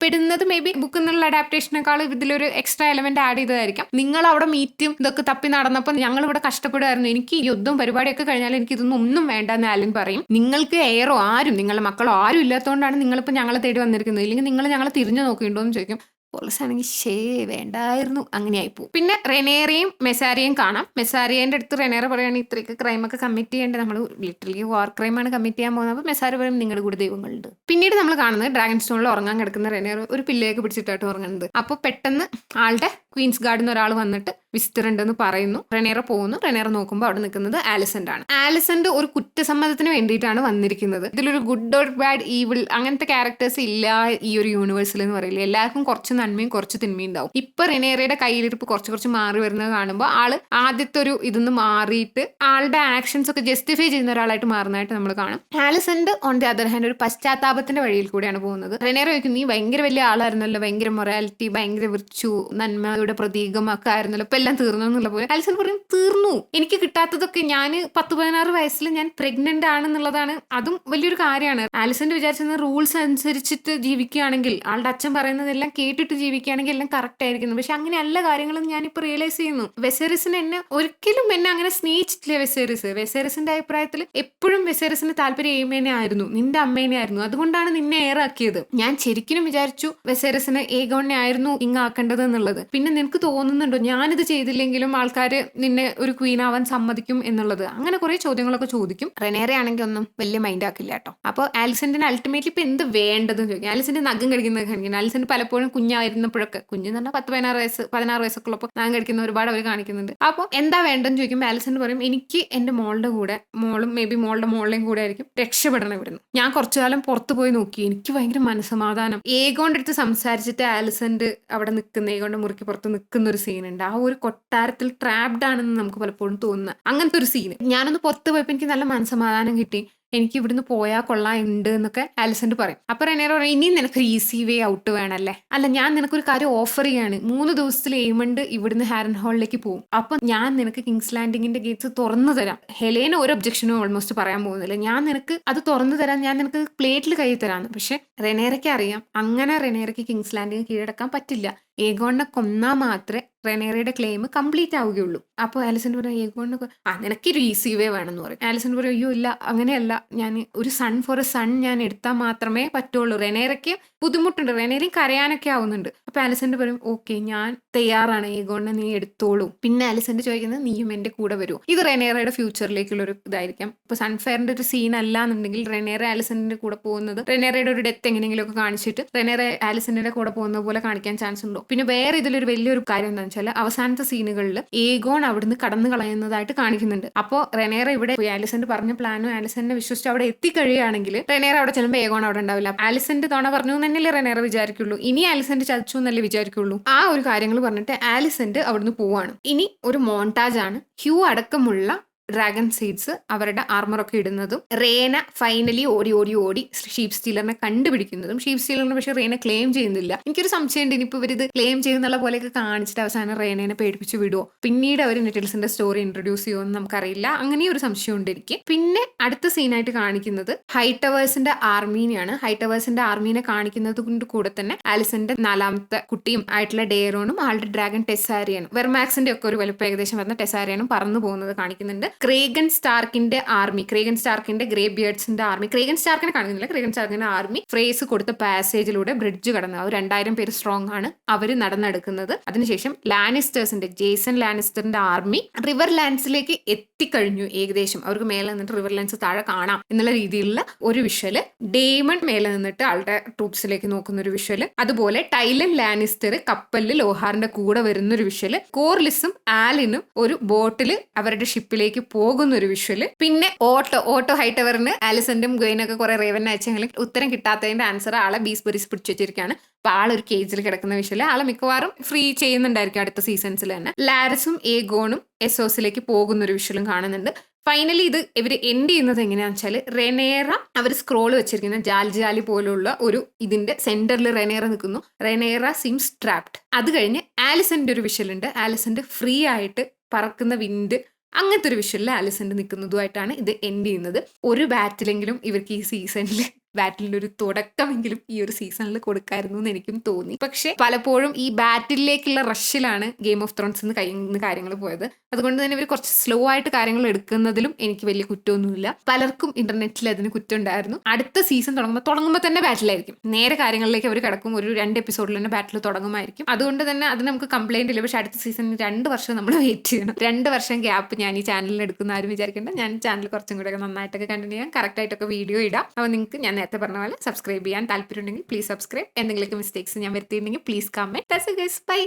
പെടുന്നത് മേ ബി ബുക്കിൽ നിന്നുള്ള അഡാപ്റ്റേഷനേക്കാൾ ഇതിലൊരു എക്സ്ട്രാ എലമെന്റ് ആഡ് ചെയ്തതായിരിക്കാം. നിങ്ങൾ അവിടെ മീറ്റും ഇതൊക്കെ തപ്പി നടന്നപ്പോൾ ഞങ്ങൾ ഇവിടെ കഷ്ടപ്പെടുമായിരുന്നു. എനിക്ക് ഈ യുദ്ധവും പരിപാടിയൊക്കെ കഴിഞ്ഞാൽ എനിക്ക് ഇതൊന്നും ഒന്നും വേണ്ടെന്ന് ആലിൻ പറയും. നിങ്ങൾക്ക് എയറോ ആരും നിങ്ങളുടെ മക്കളോ ആരും ഇല്ലാത്തതുകൊണ്ടാണ് നിങ്ങളിപ്പോൾ ഞങ്ങളെ തേടി വന്നിരിക്കുന്നത്. ഇല്ലെങ്കിൽ നിങ്ങൾ ഞങ്ങളെ തിരിഞ്ഞു നോക്കിയിട്ടുണ്ടോ എന്ന് ചോദിക്കും. പോലീസാണെങ്കിൽ വേണ്ടായിരുന്നു, അങ്ങനെയായി പോകും. പിന്നെ റെനേറയും മെസാരിയയും കാണാം. മെസാരിയന്റെ അടുത്ത് റെനേറ പറയുകയാണെങ്കിൽ ഇത്രയൊക്കെ ക്രൈമൊക്കെ കമ്മിറ്റ് ചെയ്യേണ്ടത്, നമ്മൾ ലിറ്ററലി വാർ ക്രൈമാണ് കമ്മിറ്റ് ചെയ്യാൻ പോകുന്നത്. അപ്പോൾ മെസാരി പറയും നിങ്ങളുടെ കൂടെ ദൈവങ്ങളുണ്ട്. പിന്നീട് നമ്മൾ കാണുന്നത് ഡ്രാഗൺ സ്റ്റോണിൽ ഉറങ്ങാൻ കിടക്കുന്ന റെനേറ ഒരു പിള്ളയൊക്കെ പിടിച്ചിട്ടായിട്ട് ഉറങ്ങുന്നത്. അപ്പോൾ പെട്ടെന്ന് ആളുടെ ക്വീൻസ് ഗാർഡിൽ ഒരാൾ വന്നിട്ട് വിസിറ്ററുണ്ടെന്ന് പറയുന്നു. റെനേറ പോകുന്നു. റെനേറ നോക്കുമ്പോൾ അവിടെ നിൽക്കുന്നത് ആലിസന്റ് ആണ്. ആലിസന്റ് ഒരു കുറ്റസമ്മതത്തിന് വേണ്ടിയിട്ടാണ് വന്നിരിക്കുന്നത്. ഇതിലൊരു ഗുഡ് ഓർ ബാഡ് ഈവിൾ അങ്ങനത്തെ ക്യാരക്ടേഴ്സ് ഇല്ല ഈ ഒരു യൂണിവേഴ്സിൽ എന്ന് പറയില്ല. എല്ലാവർക്കും കുറച്ച് നന്മയും കുറച്ച് തിന്മയും ഉണ്ടാവും. ഇപ്പൊ റെനേറയുടെ കയ്യിലിരിപ്പ് കുറച്ച് മാറി വരുന്നത് കാണുമ്പോൾ ആള് ആദ്യത്തെ ഒരു ഇതൊന്ന് മാറിയിട്ട് ആളുടെ ആക്ഷൻസ് ഒക്കെ ജസ്റ്റിഫൈ ചെയ്യുന്ന ഒരാളായിട്ട് മാറുന്നതായിട്ട് നമ്മൾ കാണും. ആലിസന്റ് ഓൺ ദി അതർ ഹാൻഡ് ഒരു പശ്ചാത്താപത്തിന്റെ വഴിയിൽ കൂടെയാണ് പോകുന്നത്. റെനേറ ചോദിക്കും, നീ ഭയങ്കര വലിയ ആളായിരുന്നല്ലോ, ഭയങ്കര മൊറാലിറ്റി, ഭയങ്കര വിർച്ചു, നന്മയുടെ പ്രതീകമൊക്കെ ആയിരുന്നല്ലോ, ഇപ്പൊ എല്ലാം തീർന്നു എന്നുള്ള പോലെ. ആലിസന്റ് പറയും, തീർന്നു, എനിക്ക് കിട്ടാത്തതൊക്കെ ഞാൻ 10-16 വയസ്സിൽ ഞാൻ പ്രഗ്നന്റ് ആണെന്നുള്ളതാണ്. അതും വലിയൊരു കാര്യമാണ്. ആലിസന്റ് വിചാരിച്ചിരുന്ന റൂൾസ് അനുസരിച്ചിട്ട് ജീവിക്കുകയാണെങ്കിൽ, ആളുടെ അച്ഛൻ പറയുന്നതെല്ലാം കേട്ടിട്ട് ജീവിക്കുകയാണെങ്കിൽ എല്ലാം കറക്റ്റ് ആയിരിക്കുന്നു. പക്ഷെ അങ്ങനെയല്ല കാര്യങ്ങളെന്ന് ഞാനിപ്പോൾ റിയലൈസ് ചെയ്യുന്നു. വെസേറിസിന് ഒരിക്കലും എന്നെ അങ്ങനെ സ്നേഹിച്ചിട്ടില്ല വെസേറിസിന്റെ അഭിപ്രായത്തിൽ എപ്പോഴും വെസേറിസിന് താല്പര്യം ഏമേനെ ആയിരുന്നു, നിന്റെ അമ്മേനെ ആയിരുന്നു. അതുകൊണ്ടാണ് നിന്നെ ഏറാക്കിയത്. ഞാൻ ശരിക്കും വിചാരിച്ചു വെസേറിസിന് ഏഗോണിനെ ആയിരുന്നു ഇങ്ങാക്കേണ്ടത് എന്നുള്ളത്. പിന്നെ നിനക്ക് തോന്നുന്നുണ്ടോ ഞാനിത് ചെയ്തില്ലെങ്കിലും ആൾക്കാർ നിന്നെ ഒരു ക്വീൻ ആവാൻ സമ്മതിക്കും എന്നുള്ളത്? അങ്ങനെ കുറെ ചോദ്യങ്ങളൊക്കെ ചോദിക്കും. റെനേറെ ആണെങ്കിൽ ഒന്നും വലിയ മൈൻഡ് ആക്കില്ല കേട്ടോ. അപ്പോൾ ആലിസന്റിന് അൾട്ടിമേറ്റ്ലി ഇപ്പൊ എന്ത് വേണ്ടതെന്ന് ചോദിക്കും. ആലിസന്റ് നഖം കടിക്കുന്നത് കാണിക്കുന്നത്. ആലിസന്റ് പലപ്പോഴും കുഞ്ഞായിരുന്നപ്പോഴൊക്കെ, കുഞ്ഞെന്ന് പറഞ്ഞാൽ 16 വയസ്സൊക്കെ ഉള്ളപ്പോൾ നഖം കടിക്കുന്ന ഒരുപാട് അവർ കാണിക്കുന്നുണ്ട്. അപ്പോൾ എന്താ വേണ്ടെന്ന് ചോദിക്കുമ്പോൾ ആലിസന്റ് പറയും, എനിക്ക് എന്റെ മോളുടെ കൂടെ, മോളും മേ ബി മോളുടെ മോളെയും കൂടെ ആയിരിക്കും രക്ഷപ്പെടണം ഇവിടുന്ന്. ഞാൻ കുറച്ചു കാലം പുറത്തു പോയി നോക്കി, എനിക്ക് ഭയങ്കര മനസ്സമാധാനം. ഏഗോന്റെ അടുത്ത് സംസാരിച്ചിട്ട് ആലിസന്റ് അവിടെ നിൽക്കുന്ന, ഏഗോന്റെ മുറിക്ക് പുറത്ത് നിൽക്കുന്ന ഒരു സീനുണ്ട്. ആ ഒരു കൊട്ടാരത്തിൽ ട്രാപ്ഡ് ആണെന്ന് നമുക്ക് പലപ്പോഴും തോന്നുന്ന അങ്ങനത്തെ ഒരു സീന്. ഞാനൊന്ന് പുറത്ത് പോയപ്പോൾ എനിക്ക് നല്ല മനസ്സമാധാനം കിട്ടി, എനിക്ക് ഇവിടുന്ന് പോയാൽ കൊള്ളാമുണ്ട് എന്നൊക്കെ ആലിസന്റ് പറയും. അപ്പൊ റെനേറ പറയും, ഇനി നിനക്ക് ഈസി വേ ഔട്ട് വേണമല്ലേ? അല്ല, ഞാൻ നിനക്കൊരു കാര്യം ഓഫർ ചെയ്യാണ്. 3 ദിവസത്തിൽ എയ്മണ്ട് ഇവിടുന്ന് ഹാരൻ ഹാളിലേക്ക് പോകും. അപ്പൊ ഞാൻ നിനക്ക് കിങ്സ് ലാൻഡിങ്ങിന്റെ ഗേറ്റ്സ് തുറന്നു തരാം. ഹെലേന ഒരു ഒബ്ജക്ഷനും ഓൾമോസ്റ്റ് പറയാൻ പോകുന്നില്ല. ഞാൻ നിനക്ക് അത് തുറന്നു തരാം, ഞാൻ നിനക്ക് പ്ലേറ്റിൽ കൈ തരാന്ന്. പക്ഷെ റെനേറയ്ക്ക് അറിയാം, അങ്ങനെ റെനേറയ്ക്ക് കിങ്സ് ലാൻഡിങ് കീഴടക്കാൻ പറ്റില്ല. ഏഗോണിനെ കൊന്നാൽ മാത്രമേ റെനേറയുടെ ക്ലെയിം കംപ്ലീറ്റ് ആവുകയുള്ളൂ. അപ്പോൾ ആലിസന്റ് പറയും, ഏഗോണിനെ നിനക്കൊരു ഈസി വേ വേണമെന്ന് പറയും. ആലിസന്റ് പറയും, അയ്യോ ഇല്ല, അങ്ങനെയല്ല, ഞാൻ ഒരു സൺ ഫോർ എ സൺ ഞാൻ എടുത്താൽ മാത്രമേ പറ്റുള്ളൂ. റെനേറയ്ക്ക് ബുദ്ധിമുട്ടുണ്ട്, റെനേറയും കരയാനൊക്കെ ആവുന്നുണ്ട്. അപ്പൊ ആലിസന്റ് പറയും, ഓക്കെ ഞാൻ തയ്യാറാണ്, ഏഗോണിനെ നീ എടുത്തോളൂ. പിന്നെ ആലിസന്റ് ചോദിക്കുന്നത്, നീയും എന്റെ കൂടെ വരുമോ? ഇത് റെനേറയുടെ ഫ്യൂച്ചറിലേക്കുള്ള ഒരു ഇതായിരിക്കാം. ഇപ്പൊ സൺഫെയറിന്റെ ഒരു സീൻ അല്ല എന്നുണ്ടെങ്കിൽ റെനേറ ആലിസന്റിന്റെ കൂടെ പോകുന്നത്, റെനേറയുടെ ഒരു ഡെത്ത് എങ്ങനെയെങ്കിലുമൊക്കെ കാണിച്ചിട്ട് റെനേറ ആലിസന്റിന്റെ കൂടെ പോകുന്നത് പോലെ കാണിക്കാൻ ചാൻസ് ഉണ്ടോ? പിന്നെ വേറെ ഇതിലൊരു വലിയൊരു കാര്യം എന്താണെന്ന് വെച്ചാൽ, അവസാനത്തെ സീനുകളിൽ ഏഗോൺ അവിടുന്ന് കടന്നു കളയുന്നതായിട്ട് കാണിക്കുന്നുണ്ട്. അപ്പോൾ റെനേറ ഇവിടെ ആലിസന്റ് പറഞ്ഞ പ്ലാനും ആലിസന്റിനെ വിശ്വസിച്ച് അവിടെ എത്തിക്കഴിയുകയാണെങ്കിൽ റെനേറ അവിടെ ചെല്ലുമ്പോൾ ഏഗോൺ അവിടെ ഉണ്ടാവില്ല. ആലിസന്റ് തവണ പറഞ്ഞു എന്നല്ലേ റെനേറ വിചാരിക്കുള്ളൂ. ഇനി ആലിസന്റ് ചതിച്ചു എന്നല്ലേ വിചാരിക്കുള്ളൂ. ആ ഒരു കാര്യങ്ങൾ പറഞ്ഞിട്ട് ആലിസന്റ് അവിടുന്ന് പോവാണ്. ഇനി ഒരു മോണ്ടാജ് ആണ്. ഹ്യൂ അടക്കമുള്ള ഡ്രാഗൺ സീഡ്സ് അവരുടെ ആർമറൊക്കെ ഇടുന്നതും റേന ഫൈനലി ഓടി ഓടി ഓടി ഷീപ്പ് സ്റ്റീലറിനെ കണ്ടുപിടിക്കുന്നതും ഷീപ്പ് സ്റ്റീലറിനെ പക്ഷെ റേന ക്ലെയിം ചെയ്യുന്നില്ല. എനിക്കൊരു സംശയമുണ്ട് ഇനിയിപ്പോൾ ഇവരിത് ക്ലെയിം ചെയ്യുന്നുള്ള പോലെയൊക്കെ കാണിച്ചിട്ട് അവസാനം റേനേനെ പേടിപ്പിച്ച് വിടുവോ, പിന്നീട് അവർ നെറ്റിൽസിന്റെ സ്റ്റോറി ഇൻട്രൊഡ്യൂസ് ചെയ്യുമെന്ന് നമുക്കറിയില്ല. അങ്ങനെ ഒരു സംശയം ഉണ്ട് എനിക്ക്. പിന്നെ അടുത്ത സീനായിട്ട് കാണിക്കുന്നത് ഹൈറ്റവേഴ്സിന്റെ ആർമീനെയാണ്. ഹൈറ്റവേഴ്സിന്റെ ആർമീനെ കാണിക്കുന്നത് കൊണ്ട് കൂടെ തന്നെ ആലിസന്റെ 4ാമത്തെ കുട്ടിയും ആയിട്ടുള്ള ഡെയറോണും ആളുടെ ഡ്രാഗൺ ടെസാരിയനും വെർമാക്സിന്റെ ഒക്കെ ഒരു വലുപ്പം ഏകദേശം വരുന്ന ടെസാരിയനും പറന്നു പോകുന്നത് കാണിക്കുന്നുണ്ട്. ക്രേഗൻ സ്റ്റാർക്കിന്റെ ആർമി, ക്രേഗൻ സ്റ്റാർക്കിന്റെ ഗ്രേ ബിയർഡ്സിന്റെ ആർമി, ക്രേഗൻ സ്റ്റാർക്കിനെ കാണിക്കുന്നില്ല, ക്രേഗൻ സ്റ്റാർക്കിന്റെ ആർമി ഫ്രേസ് കൊടുത്ത പാസേജിലൂടെ ബ്രിഡ്ജ് കടന്ന് അവർ 2000 പേര് സ്ട്രോങ് ആണ് അവർ നടന്നെടുക്കുന്നത്. അതിനുശേഷം ലാനിസ്റ്റേഴ്സിന്റെ ജേസൺ ലാനിസ്റ്ററിന്റെ ആർമി റിവർ ലാൻഡ്സിലേക്ക് എത്തിക്കഴിഞ്ഞു. ഏകദേശം അവർക്ക് മേലെ നിന്നിട്ട് റിവർ ലാൻഡ്സ് താഴെ കാണാം എന്നുള്ള രീതിയിലുള്ള ഒരു വിഷ്വല്. ഡേമൺ മേലെ നിന്നിട്ട് ആളുടെ ട്രൂപ്സിലേക്ക് നോക്കുന്ന ഒരു വിഷ്വല്. അതുപോലെ ടൈലൻ ലാനിസ്റ്റർ കപ്പലിൽ ലോഹാറിന്റെ കൂടെ വരുന്ന ഒരു വിഷ്വല്. കോർലിസും ആലിനും ഒരു ബോട്ടിൽ അവരുടെ ഷിപ്പിലേക്ക് പോകുന്ന ഒരു വിഷ്വല്. പിന്നെ ഓട്ടോ ഹൈറ്റവറിന് ആലിസന്റും ഗെയിനൊക്കെ കുറെ റേവൻ അയച്ചെങ്കിലും ഉത്തരം കിട്ടാത്തതിന്റെ ആൻസർ ആളെ ബീസ്ബറീസ് പിടിച്ചു വെച്ചിരിക്കുകയാണ്. അപ്പൊ ആളൊരു കേജിൽ കിടക്കുന്ന വിഷയമില്ല, ആളെ മിക്കവാറും ഫ്രീ ചെയ്യുന്നുണ്ടായിരിക്കും അടുത്ത സീസൺസിൽ തന്നെ. ലാരിസും ഏഗോണും എസോസിലേക്ക് പോകുന്ന ഒരു വിഷയം കാണുന്നുണ്ട്. ഫൈനലി ഇത് ഇവർ എൻഡ് ചെയ്യുന്നത് എങ്ങനെയാണെന്ന് വെച്ചാൽ റെനേറ അവർ സ്ക്രോൾ വെച്ചിരിക്കുന്ന ജാലി പോലുള്ള ഒരു ഇതിന്റെ സെന്ററിൽ റെനേറ നിൽക്കുന്നു. റെനേറ സീംസ് ട്രാപ്ഡ്. അത് കഴിഞ്ഞ് ആലിസന്റെ ഒരു വിഷലുണ്ട്. ആലിസന്റെ ഫ്രീ ആയിട്ട് പറക്കുന്ന വിൻഡ്, അങ്ങനത്തെ ഒരു വിഷലിൽ ആലിസന്റെ നിൽക്കുന്നതുമായിട്ടാണ് ഇത് എൻഡ് ചെയ്യുന്നത്. ഒരു ബാറ്റിലെങ്കിലും ഇവർക്ക് ഈ സീസണിൽ ബാറ്റിലിന്റെ ഒരു തുടക്കമെങ്കിലും ഈ ഒരു സീസണിൽ കൊടുക്കായിരുന്നു എന്ന് എനിക്കും തോന്നി. പക്ഷെ പലപ്പോഴും ഈ ബാറ്റിലേക്കുള്ള റഷിലാണ് ഗെയിം ഓഫ് ത്രോൺസ് കഴിയുന്ന കാര്യങ്ങൾ പോയത്. അതുകൊണ്ട് തന്നെ ഇവർ കുറച്ച് സ്ലോ ആയിട്ട് കാര്യങ്ങൾ എടുക്കുന്നതിലും എനിക്ക് വലിയ കുറ്റമൊന്നുമില്ല. പലർക്കും ഇന്റർനെറ്റിൽ അതിന് കുറ്റം ഉണ്ടായിരുന്നു. അടുത്ത സീസൺ തുടങ്ങുമ്പോൾ തന്നെ ബാറ്റിലായിരിക്കും, നേരെ കാര്യങ്ങളിലേക്ക് അവർ കിടക്കും. ഒരു 2 എപ്പിസോഡിൽ തന്നെ ബാറ്റിൽ തുടങ്ങുമായിരിക്കും. അതുകൊണ്ട് തന്നെ അത് നമുക്ക് കംപ്ലൈന്റ് ഇല്ല. പക്ഷെ അടുത്ത സീസണിന് 2 വർഷം നമ്മൾ വെയിറ്റ് ചെയ്യണം. 2 വർഷം ഗ്യാപ്പ് ഞാൻ ഈ ചാനലിൽ എടുക്കുന്ന ആരും വിചാരിക്കേണ്ട. ഞാൻ ചാനൽ കുറച്ചും കൂടെ നന്നായിട്ടൊക്കെ കണ്ടിന്യൂ ചെയ്യാം, കറക്റ്റ് ആയിട്ടൊക്കെ വീഡിയോ ഇടാം. അപ്പോൾ നിങ്ങൾക്ക് ഞാൻ നേരത്തെ പറഞ്ഞ പോലെ സബ്സ്ക്രൈബ് ചെയ്യാൻ താല്പര്യം ഉണ്ടെങ്കിൽ പ്ലീസ് സബ്സ്ക്രൈബ്. എന്തെങ്കിലും മിസ്റ്റേക്സ് ഞാൻ വരുത്തിയിട്ടുണ്ടെങ്കിൽ please comment. That's it guys, by.